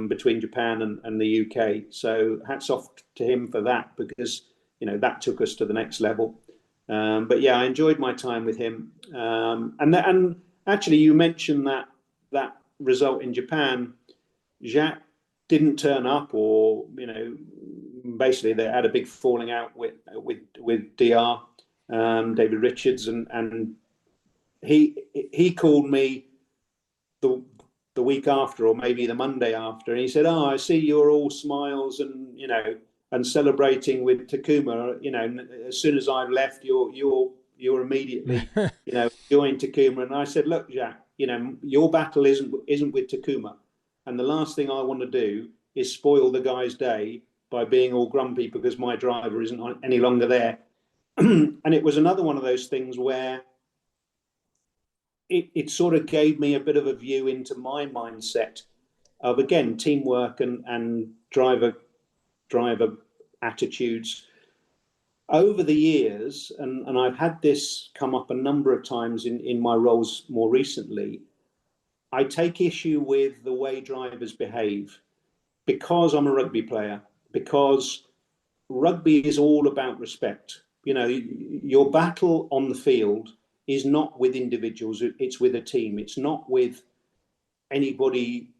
between Japan and the UK. So hats off to him for that, because that took us to the next level. But yeah, I enjoyed my time with him. And actually, you mentioned that result in Japan. Jacques didn't turn up, or basically they had a big falling out with DR, David Richards, and he called me the week after, or maybe the Monday after, and he said, "Oh, I see you're all smiles and celebrating with Takuma. As soon as I've left, you're immediately joined Takuma." And I said, "Look, Jacques, your battle isn't with Takuma, and the last thing I want to do is spoil the guy's day by being all grumpy because my driver isn't any longer there." And it was another one of those things where it sort of gave me a bit of a view into my mindset of, again, teamwork and driver attitudes. Over the years, and I've had this come up a number of times in my roles more recently, I take issue with the way drivers behave because I'm a rugby player, because rugby is all about respect. Your battle on the field is not with individuals, it's with a team. It's not with anybody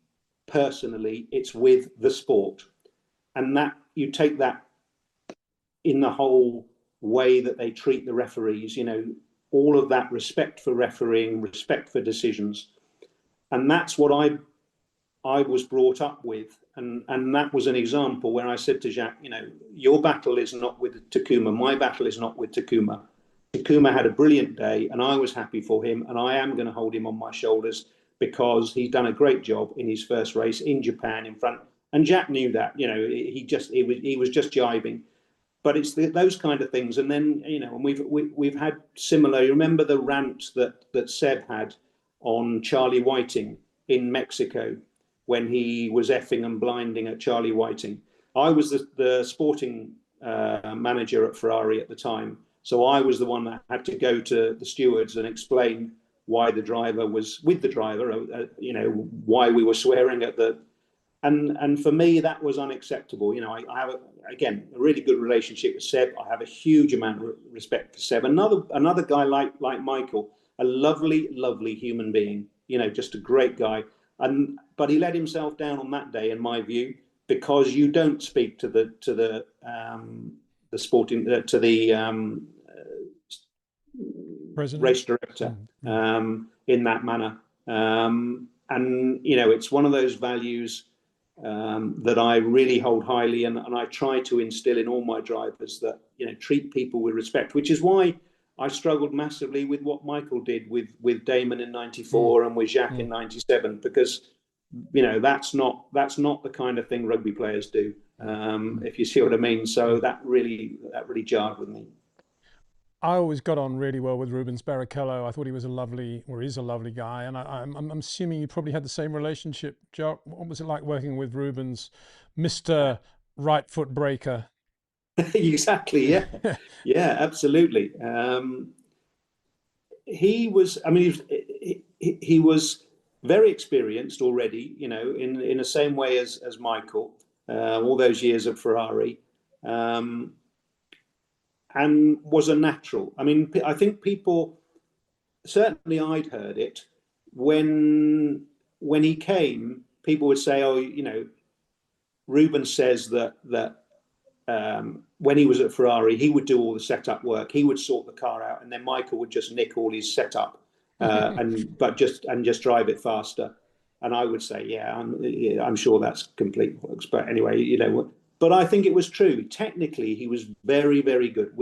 personally, it's with the sport. And that you take that in the whole way that they treat the referees, all of that respect for refereeing, respect for decisions. And that's what I was brought up with. And that was an example where I said to Jacques, your battle is not with Takuma. My battle is not with Takuma. Takuma had a brilliant day, and I was happy for him, and I am going to hold him on my shoulders because he's done a great job in his first race in Japan in front. And Jack knew that, he was just jibing. But it's those kind of things, and then and we've had similar. You remember the rant that Seb had on Charlie Whiting in Mexico when he was effing and blinding at Charlie Whiting. I was the sporting manager at Ferrari at the time, so I was the one that had to go to the stewards and explain why the driver was with the driver, why we were swearing at the. And for me, that was unacceptable. I have, a really good relationship with Seb. I have a huge amount of respect for Seb. Another guy like Michael, a lovely, lovely human being, just a great guy. But he let himself down on that day, in my view, because you don't speak to the sporting to the race director in that manner. And it's one of those values that I really hold highly, and I try to instill in all my drivers that treat people with respect, which is why I struggled massively with what Michael did with Damon in '94 and with Jacques in '97, because that's not the kind of thing rugby players do, if you see what I mean. So that really jarred with me. I always got on really well with Rubens Barrichello. I thought he was is a lovely guy. And I'm assuming you probably had the same relationship, Jock. What was it like working with Rubens, Mr. Right Foot Breaker? Exactly, yeah. Yeah, absolutely. He was very experienced already, in the same way as Michael, all those years at Ferrari. And was a natural. I think people, certainly I'd heard it, when he came, people would say, Rubens says that when he was at Ferrari, he would do all the setup work, he would sort the car out, and then Michael would just nick all his setup and just drive it faster. And I would say, I'm sure that's complete works. But anyway, But I think it was true. Technically, he was very, very good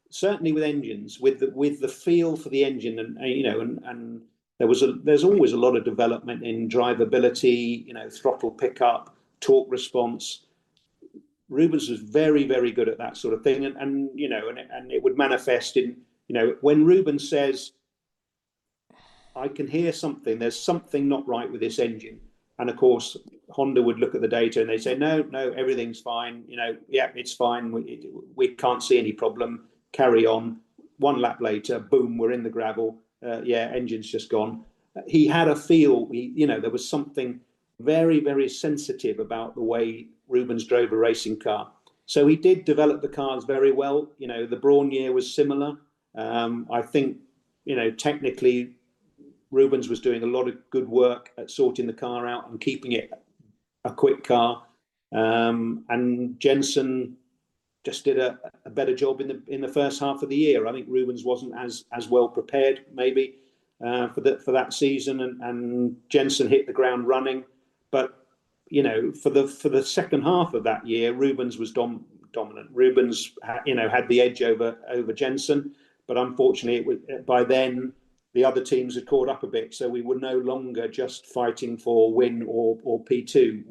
certainly with engines, with the feel for the engine, and there's always a lot of development in drivability, throttle pickup, torque response. Rubens was very, very good at that sort of thing, and it would manifest in when Rubens says, "I can hear something. There's something not right with this engine." And of course, Honda would look at the data and they say, no, everything's fine. It's fine. We can't see any problem. Carry on. One lap later, boom, we're in the gravel. Engine's just gone. He had a feel. There was something very, very sensitive about the way Rubens drove a racing car. So he did develop the cars very well. The Brawn year was similar. I think, technically, Rubens was doing a lot of good work at sorting the car out and keeping it a quick car, and Jensen just did a better job in the first half of the year. I think Rubens wasn't as well prepared maybe for that season, and Jensen hit the ground running. But for the second half of that year, Rubens was dominant. Rubens had the edge over Jensen, but unfortunately by then the other teams had caught up a bit, so we were no longer just fighting for win or P2.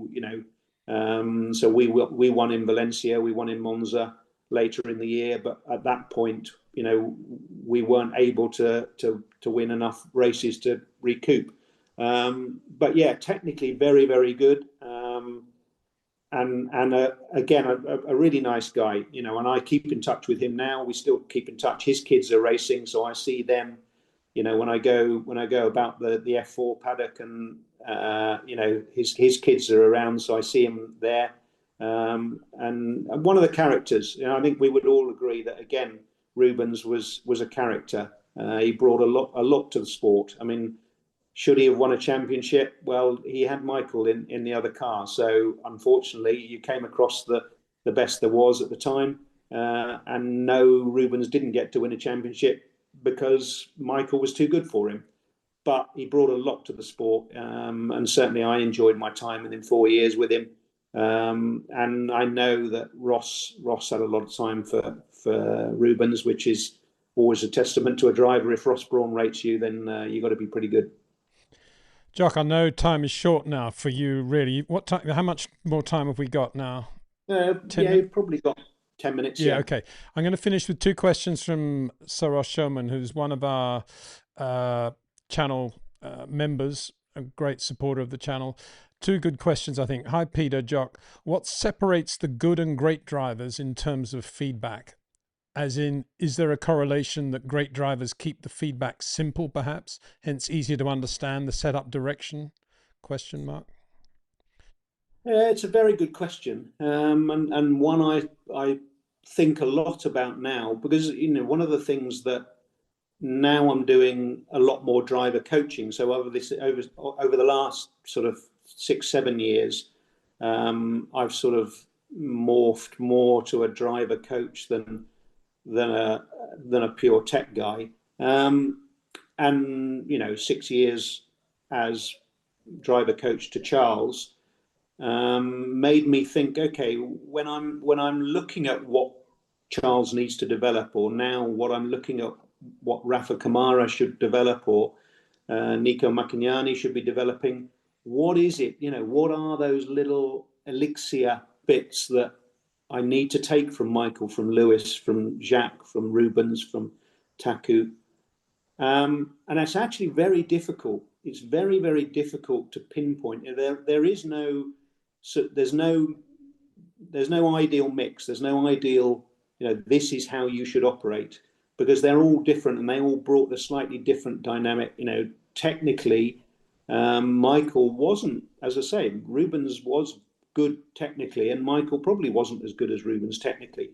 So we won in Valencia, we won in Monza later in the year, but at that point, we weren't able to win enough races to recoup. But yeah, technically very, very good, and again a really nice guy. And I keep in touch with him now. We still keep in touch. His kids are racing, so I see them. When I go about the F4 paddock, and his kids are around, so I see him there. And one of the characters, I think we would all agree that again, Rubens was a character. He brought a lot to the sport. Should he have won a championship? Well, he had Michael in the other car, so unfortunately, you came across the best there was at the time. And no, Rubens didn't get to win a championship because Michael was too good for him. But he brought a lot to the sport, and certainly I enjoyed my time within 4 years with him. And I know that Ross had a lot of time for Rubens, which is always a testament to a driver. If Ross Brawn rates you, then you've got to be pretty good. Jock, I know time is short now for you, really. What time? How much more time have we got now? You've probably got 10 minutes. Yeah, okay. I'm going to finish with two questions from Sarosh Showman, who's one of our channel members, a great supporter of the channel. Two good questions, I think. Hi, Peter, Jock. What separates the good and great drivers in terms of feedback? As in, is there a correlation that great drivers keep the feedback simple, perhaps, hence easier to understand the setup direction? Question mark. It's a very good question, and one I think a lot about now, because one of the things that now I'm doing a lot more driver coaching. So over the last sort of 6-7 years, I've sort of morphed more to a driver coach than a pure tech guy. And 6 years as driver coach to Charles made me think, okay, when I'm looking at what Charles needs to develop, or now what I'm looking at what Rafa Kamara should develop, or Nico Macchignani should be developing, what is it? What are those little elixir bits that I need to take from Michael, from Lewis, from Jacques, from Rubens, from Taku? And it's actually very difficult. It's very, very difficult to pinpoint. There's no ideal mix. There's no ideal, this is how you should operate, because they're all different and they all brought a slightly different dynamic. Technically, Michael wasn't, as I say, Rubens was good technically, and Michael probably wasn't as good as Rubens technically.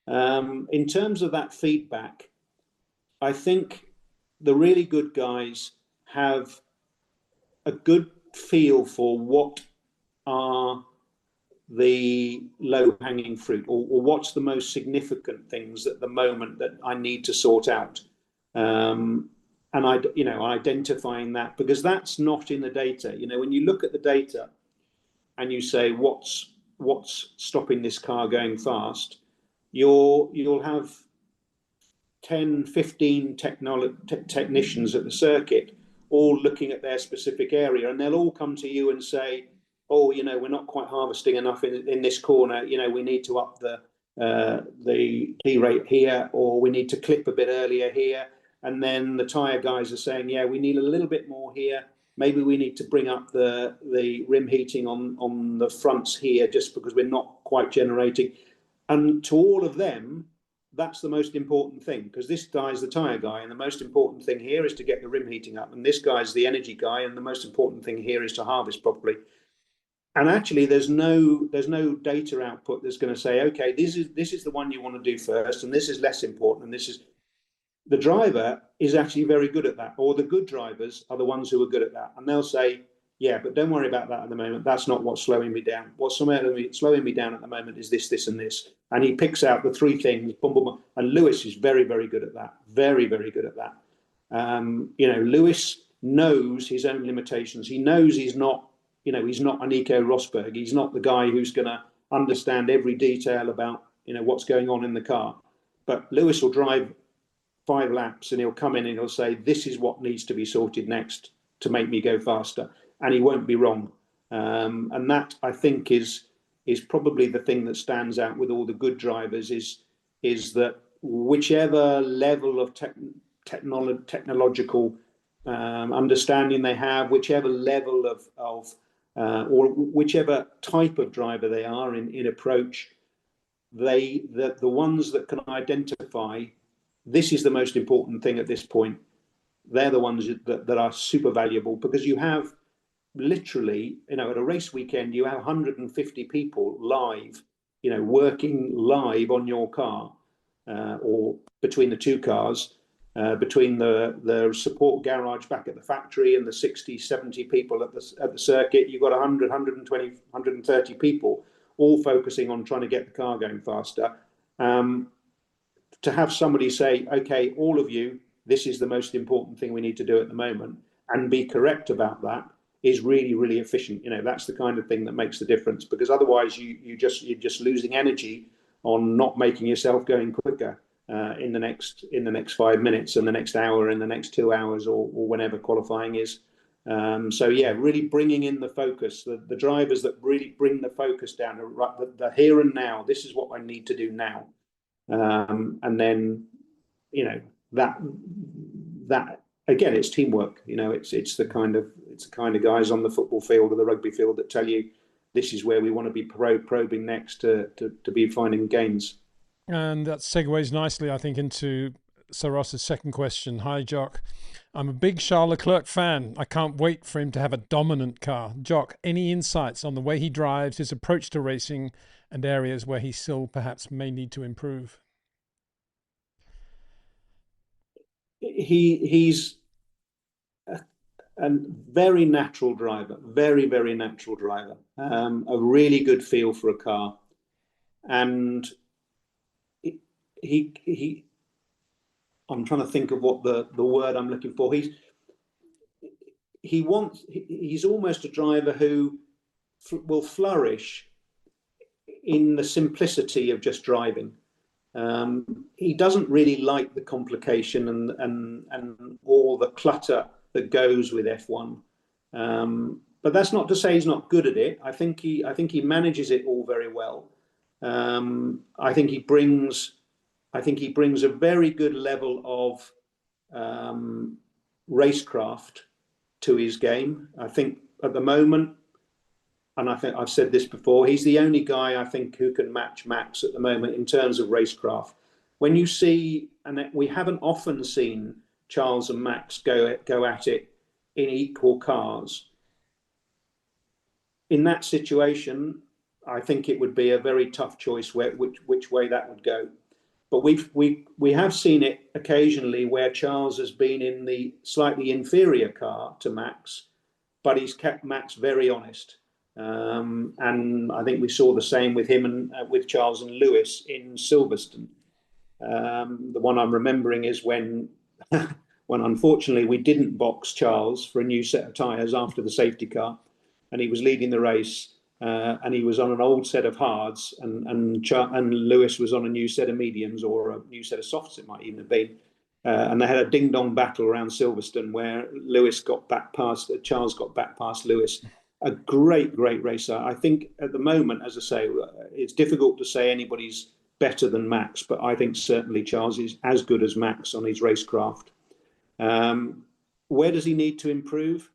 In terms of that feedback, I think the really good guys have a good feel for what are the low-hanging fruit, or what's the most significant things at the moment that I need to sort out, and identifying that, because that's not in the data. When you look at the data and you say what's stopping this car going fast, you'll have 10, 15 technicians at the circuit all looking at their specific area, and they'll all come to you and say, oh, we're not quite harvesting enough in this corner. We need to up the P rate here, or we need to clip a bit earlier here. And then the tyre guys are saying, yeah, we need a little bit more here. Maybe we need to bring up the rim heating on the fronts here, just because we're not quite generating. And to all of them, that's the most important thing, because this guy's the tyre guy, and the most important thing here is to get the rim heating up. And this guy's the energy guy, and the most important thing here is to harvest properly. And actually, there's no data output that's going to say, okay, this is the one you want to do first, and this is less important, and this is. The driver is actually very good at that, or the good drivers are the ones who are good at that, and they'll say, yeah, but don't worry about that at the moment. That's not what's slowing me down. What's slowing me down at the moment is this, this, and this. And he picks out the three things. Boom, boom, boom. And Lewis is very, very good at that. Very, very good at that. Lewis knows his own limitations. He knows he's not a Nico Rosberg. He's not the guy who's going to understand every detail about what's going on in the car. But Lewis will drive 5 laps and he'll come in and he'll say, this is what needs to be sorted next to make me go faster. And he won't be wrong. And that, I think, is probably the thing that stands out with all the good drivers, is that whichever level of technological understanding they have, whichever level of or whichever type of driver they are in approach, the ones that can identify this is the most important thing at this point, they're the ones that are super valuable, because you have literally, at a race weekend, you have 150 people live, working live on your car, or between the two cars, between the support garage back at the factory and the 60, 70 people at the circuit. You've got 100, 120, 130 people all focusing on trying to get the car going faster. To have somebody say, okay, all of you, this is the most important thing we need to do at the moment, and be correct about that, is really, really efficient. That's the kind of thing that makes the difference, because otherwise you're just losing energy on not making yourself going quicker. in the next 5 minutes, and the next hour, and the next 2 hours, or whenever qualifying is. So yeah, really bringing in the focus, the drivers that really bring the focus down, the here and now. This is what I need to do now, and then that again, it's teamwork. It's the kind of guys on the football field or the rugby field that tell you this is where we want to be probing next to be finding gains. And that segues nicely, I think, into Sir Ross's second question. Hi, Jock. I'm a big Charles Leclerc fan. I can't wait for him to have a dominant car. Jock, any insights on the way he drives, his approach to racing, and areas where he still perhaps may need to improve? He's a very natural driver, very, very natural driver. A really good feel for a car, and he I'm trying to think of what the word I'm looking for. He's almost a driver who will flourish in the simplicity of just driving. He doesn't really like the complication and all the clutter that goes with F1. But that's not to say he's not good at it. I think he manages it all very well. I think he brings a very good level of racecraft to his game. I think at the moment, and I think I've said this before, he's the only guy I think who can match Max at the moment in terms of racecraft. When you see, and we haven't often seen Charles and Max go at it in equal cars. In that situation, I think it would be a very tough choice which way that would go. But we have seen it occasionally where Charles has been in the slightly inferior car to Max, but he's kept Max very honest. And I think we saw the same with him and with Charles and Lewis in Silverstone. The one I'm remembering is when unfortunately we didn't box Charles for a new set of tyres after the safety car, and he was leading the race. And he was on an old set of hards, and Lewis was on a new set of mediums, or a new set of softs, it might even have been. And they had a ding-dong battle around Silverstone where Charles got back past Lewis. A great racer. I think at the moment, as I say, it's difficult to say anybody's better than Max, but I think certainly Charles is as good as Max on his racecraft. Where does he need to improve?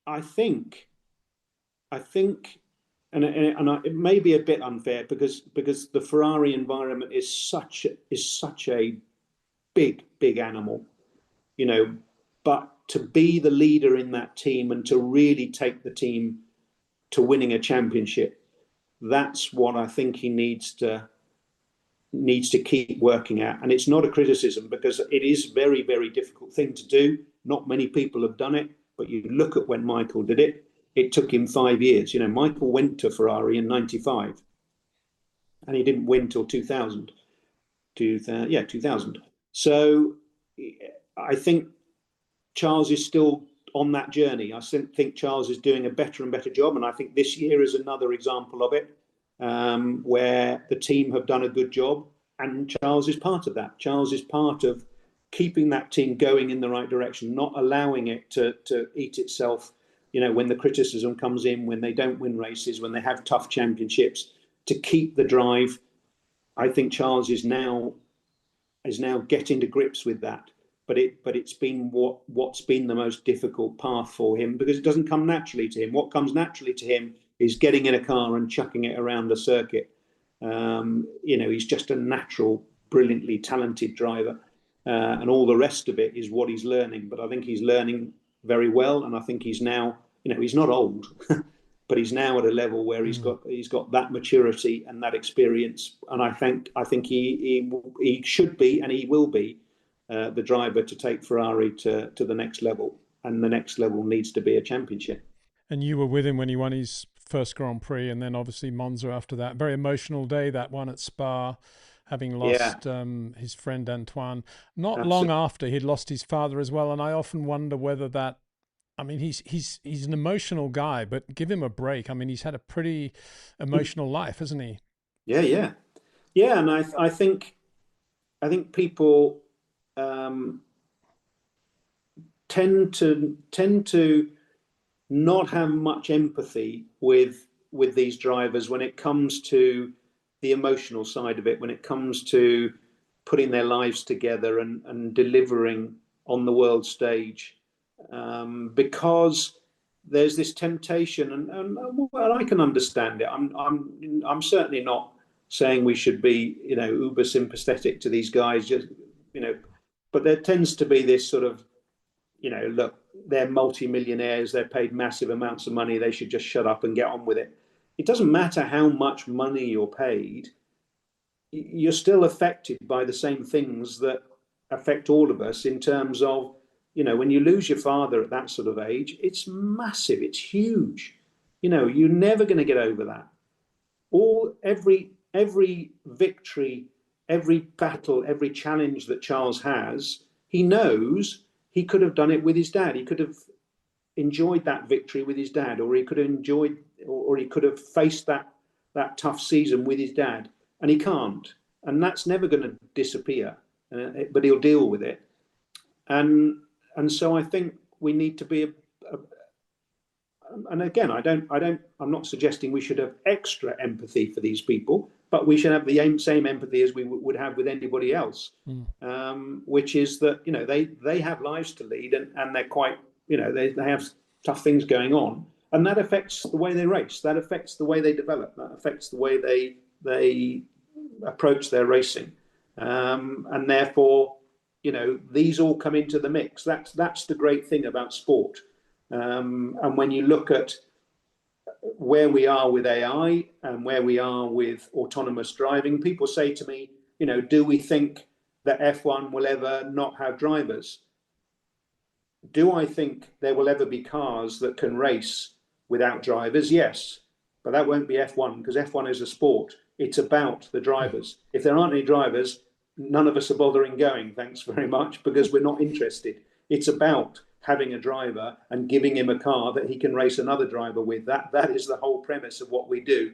I think, and it may be a bit unfair because the Ferrari environment is such a big animal, but to be the leader in that team and to really take the team to winning a championship, that's what I think he needs to keep working at. And it's not a criticism, because it is a very, very difficult thing to do. Not many people have done it, but you look at when Michael did it. It took him 5 years. Michael went to Ferrari in '95, and he didn't win till 2000. 2000. So I think Charles is still on that journey. I think Charles is doing a better and better job, and I think this year is another example of it, where the team have done a good job, and Charles is part of that. Charles is part of keeping that team going in the right direction, not allowing it to eat itself. When the criticism comes in, when they don't win races, when they have tough championships, to keep the drive. I think Charles is now getting to grips with that. But it's been what's been the most difficult path for him, because it doesn't come naturally to him. What comes naturally to him is getting in a car and chucking it around the circuit. He's just a natural, brilliantly talented driver, and all the rest of it is what he's learning. But I think he's learning very well, and I think he's now, he's not old, but he's now at a level where he's got that maturity and that experience. And I think he should be, and he will be, the driver to take Ferrari to the next level, and the next level needs to be a championship. And you were with him when he won his first Grand Prix, and then obviously Monza after that. Very emotional day, that one at Spa, having lost his friend Antoine. Not long after, he'd lost his father as well, and I often wonder whether that, he's an emotional guy, but give him a break. He's had a pretty emotional life, hasn't he? Yeah, and I think I think people tend to not have much empathy with these drivers when it comes to the emotional side of it, when it comes to putting their lives together and delivering on the world stage, because there's this temptation, and well, I can understand it. I'm certainly not saying we should be, uber sympathetic to these guys, just, but there tends to be this sort of, look, they're multi-millionaires, they're paid massive amounts of money, they should just shut up and get on with it. It doesn't matter how much money you're paid, you're still affected by the same things that affect all of us, in terms of, when you lose your father at that sort of age, it's massive, it's huge. You're never going to get over that. Every victory, every battle, every challenge that Charles has, he knows he could have done it with his dad. He could have enjoyed that victory with his dad, or he could have enjoyed, or he could have faced that tough season with his dad, and he can't. And that's never going to disappear, but he'll deal with it. And so I think we need to be and again, I'm not suggesting we should have extra empathy for these people, but we should have the same empathy as we would have with anybody else, which is that, they have lives to lead, and they're quite, they have tough things going on, and that affects the way they race, that affects the way they develop, that affects the way they approach their racing, and therefore, these all come into the mix. That's the great thing about sport. And when you look at where we are with AI and where we are with autonomous driving, people say to me, do we think that F1 will ever not have drivers? Do I think there will ever be cars that can race without drivers? Yes, but that won't be F1, because F1 is a sport. It's about the drivers. If there aren't any drivers, none of us are bothering going, thanks very much, because we're not interested. It's about having a driver and giving him a car that he can race another driver with. That is the whole premise of what we do.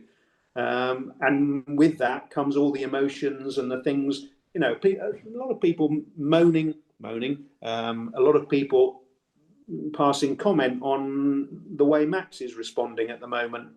And with that comes all the emotions and the things, a lot of people moaning, a lot of people passing comment on the way Max is responding at the moment,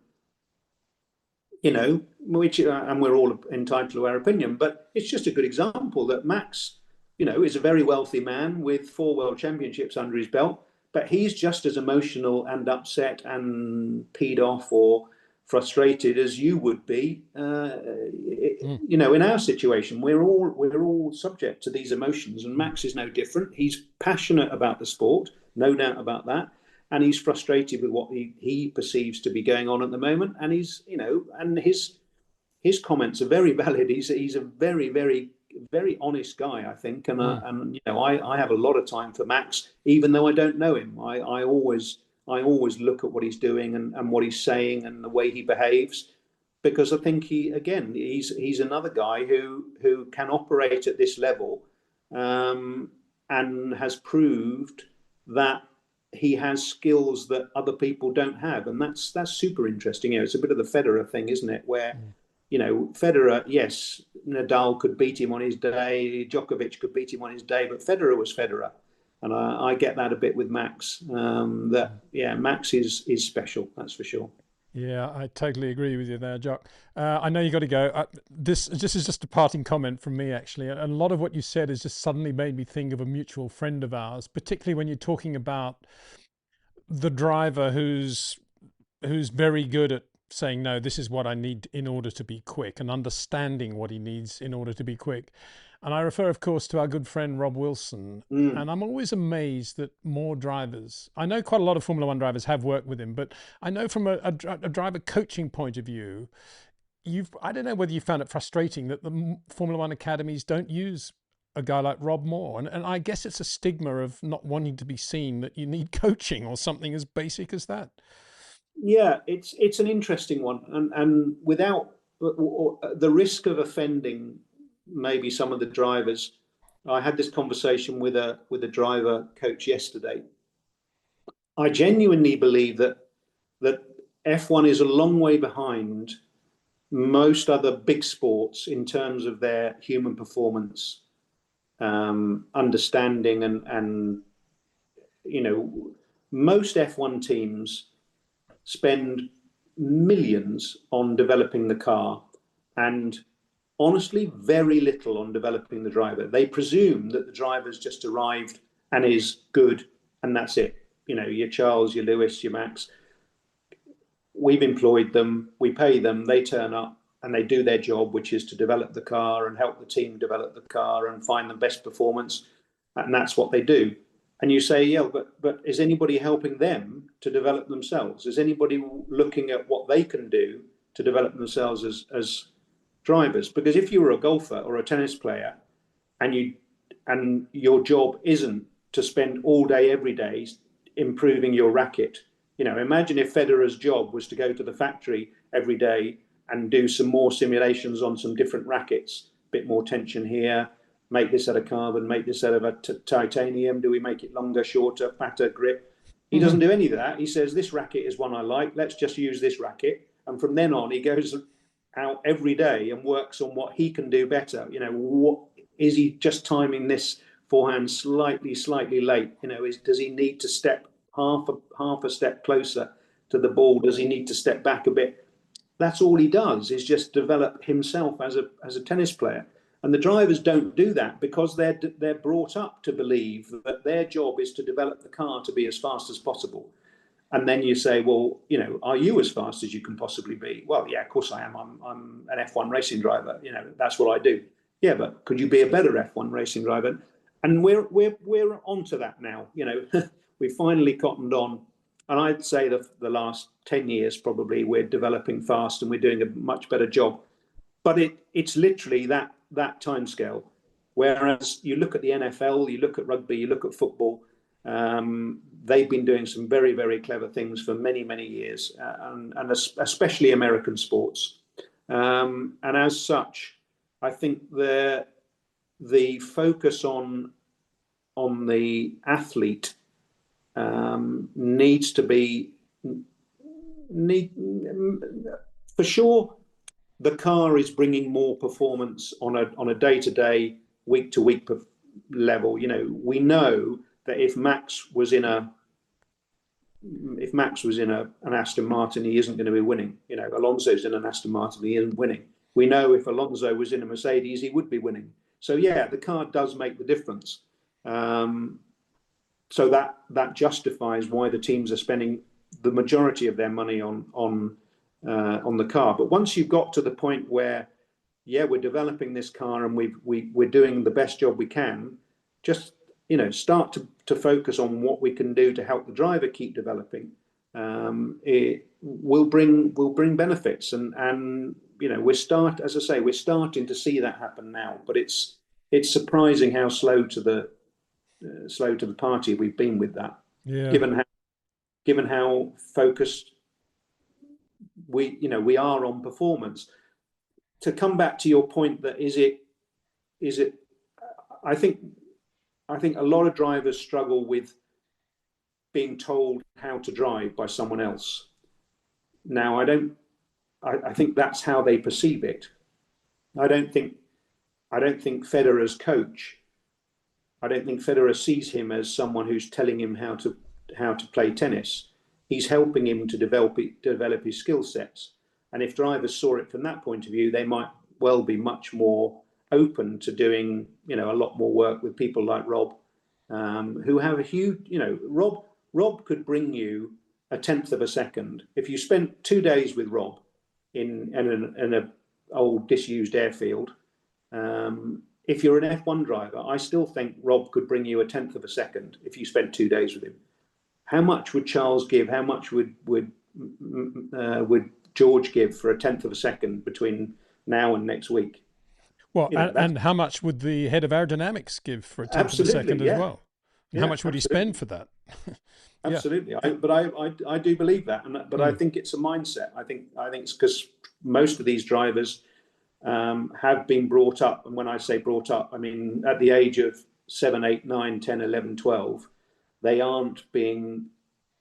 which, and we're all entitled to our opinion, but it's just a good example that Max, is a very wealthy man with 4 world championships under his belt, but he's just as emotional and upset and peed off or frustrated as you would be. In our situation, we're all subject to these emotions, and Max is no different. He's passionate about the sport, no doubt about that, and he's frustrated with what he perceives to be going on at the moment. And he's, and his comments are very valid. He's a very, very, very honest guy, I think, and I have a lot of time for Max, even though I don't know him. I always look at what he's doing and what he's saying and the way he behaves, because I think he's another guy who can operate at this level, and has proved that he has skills that other people don't have, and that's super interesting. It's a bit of the Federer thing, isn't it? Where Federer, yes, Nadal could beat him on his day, Djokovic could beat him on his day, but Federer was Federer. And I get that a bit with Max, Max is special, that's for sure. Yeah, I totally agree with you there, Jock. I know you got to go. This is just a parting comment from me, actually. And a lot of what you said has just suddenly made me think of a mutual friend of ours, particularly when you're talking about the driver who's very good at saying, no, this is what I need in order to be quick, and understanding what he needs in order to be quick. And I refer, of course, to our good friend Rob Wilson. And I'm always amazed that more drivers, I know quite a lot of Formula One drivers have worked with him, but I know from a driver coaching point of view, I don't know whether you found it frustrating that the Formula One academies don't use a guy like Rob more. And I guess it's a stigma of not wanting to be seen that you need coaching or something as basic as that. Yeah, it's an interesting one, and without the risk of offending maybe some of the drivers. I had this conversation with a driver coach yesterday. I genuinely believe that F1 is a long way behind most other big sports in terms of their human performance understanding, and most F1 teams spend millions on developing the car, and honestly, very little on developing the driver. They presume that the driver's just arrived and is good, and that's it. Your Charles, your Lewis, your Max. We've employed them, we pay them, they turn up and they do their job, which is to develop the car and help the team develop the car and find the best performance. And that's what they do. And you say, yeah, but is anybody helping them to develop themselves? Is anybody looking at what they can do to develop themselves as drivers? Because if you were a golfer or a tennis player and your job isn't to spend all day, every day improving your racket, imagine if Federer's job was to go to the factory every day and do some more simulations on some different rackets, a bit more tension here, make this out of carbon, make this out of a titanium, do we make it longer, shorter, fatter grip? He doesn't do any of that. He says, this racket is one I like, let's just use this racket. And from then on, he goes out every day and works on what he can do better. What is he just timing this forehand slightly late? Does he need to step half a step closer to the ball? Does he need to step back a bit? That's all he does, is just develop himself as a tennis player. And the drivers don't do that because they're brought up to believe that their job is to develop the car to be as fast as possible. And then you say, well, are you as fast as you can possibly be? Well, yeah, of course I am. I'm an F1 racing driver. That's what I do. Yeah, but could you be a better F1 racing driver? And we're onto that now. We finally cottoned on. And I'd say that the last 10 years, probably, we're developing fast and we're doing a much better job. But it's literally that timescale. Whereas you look at the NFL, you look at rugby, you look at football, they've been doing some very, very clever things for many, many years, and especially American sports. And as such, I think the focus on the athlete needs to be for sure. The car is bringing more performance on a day-to-day, week-to-week level. We know that if Max was in an Aston Martin, he isn't going to be winning. Alonso's in an Aston Martin, he isn't winning. We know if Alonso was in a Mercedes, he would be winning. So yeah, the car does make the difference. So that justifies why the teams are spending the majority of their money on the car. But once you've got to the point where, yeah, we're developing this car and we're doing the best job we can, just start to focus on what we can do to help the driver keep developing. It will bring benefits, and we're starting to see that happen now. But it's surprising how slow to the party we've been with that. Yeah. Given how focused we are on performance. To come back to your point, that is it I think a lot of drivers struggle with being told how to drive by someone else. Now, I think that's how they perceive it. I don't think Federer's coach, I don't think Federer sees him as someone who's telling him how to play tennis. He's helping him to develop his skill sets. And if drivers saw it from that point of view, they might well be much more open to doing, a lot more work with people like Rob, who have a huge, Rob could bring you a tenth of a second. If you spent 2 days with Rob in an old disused airfield, if you're an F1 driver, I still think Rob could bring you a tenth of a second if you spent 2 days with him. How much would Charles give? How much would George give for a tenth of a second between now and next week? Well, and how much would the head of aerodynamics give for a tenth of a second as well? And how much would he spend for that? Absolutely. I do believe that, but I think it's a mindset. I think it's because most of these drivers have been brought up, and when I say brought up, I mean at the age of 7, 8, 9, 10, 11, 12, they aren't being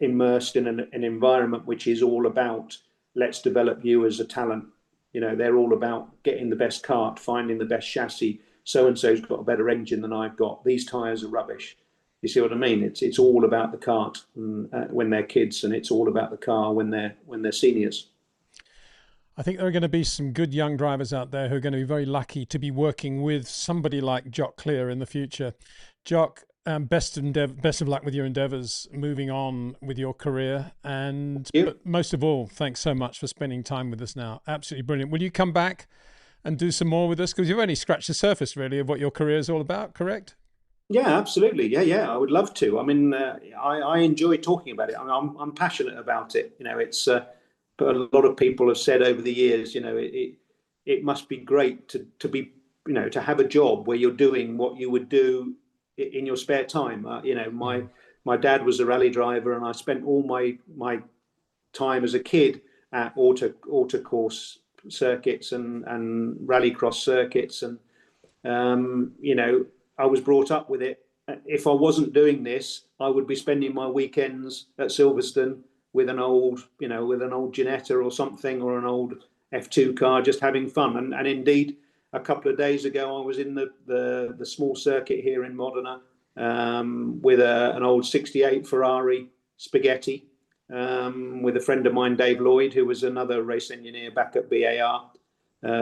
immersed in an environment which is all about, let's develop you as a talent. They're all about getting the best kart, finding the best chassis, so-and-so's got a better engine than I've got. These tyres are rubbish. You see what I mean? It's all about the kart when they're kids, and it's all about the car when they're seniors. I think there are going to be some good young drivers out there who are going to be very lucky to be working with somebody like Jock Clear in the future. Jock, best of luck with your endeavours moving on with your career. But most of all, thanks so much for spending time with us now. Absolutely brilliant. Will you come back and do some more with us? Because you've only scratched the surface, really, of what your career is all about, correct? Yeah, absolutely. Yeah, I would love to. I mean, I enjoy talking about it. I'm passionate about it. It's but a lot of people have said over the years, it must be great to be, to have a job where you're doing what you would do in your spare time. My dad was a rally driver, and I spent all my time as a kid at autocourse circuits and rallycross circuits, and I was brought up with it. If I wasn't doing this, I would be spending my weekends at Silverstone with an old Ginetta or something, or an old F2 car, just having fun. And indeed, a couple of days ago, I was in the small circuit here in Modena with an old '68 Ferrari Spaghetti with a friend of mine, Dave Lloyd, who was another race engineer back at BAR.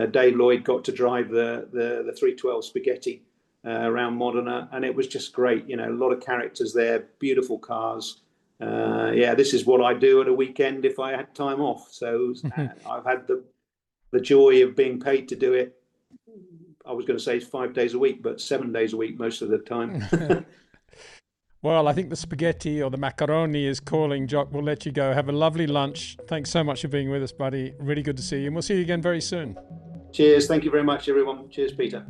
Dave Lloyd got to drive the 312 Spaghetti around Modena, and it was just great. A lot of characters there, beautiful cars. This is what I do at a weekend if I had time off. So I've had the joy of being paid to do it. I was going to say 5 days a week, but 7 days a week most of the time. Well, I think the spaghetti or the macaroni is calling. Jock, we'll let you go. Have a lovely lunch. Thanks so much for being with us, buddy. Really good to see you. And we'll see you again very soon. Cheers. Thank you very much, everyone. Cheers, Peter.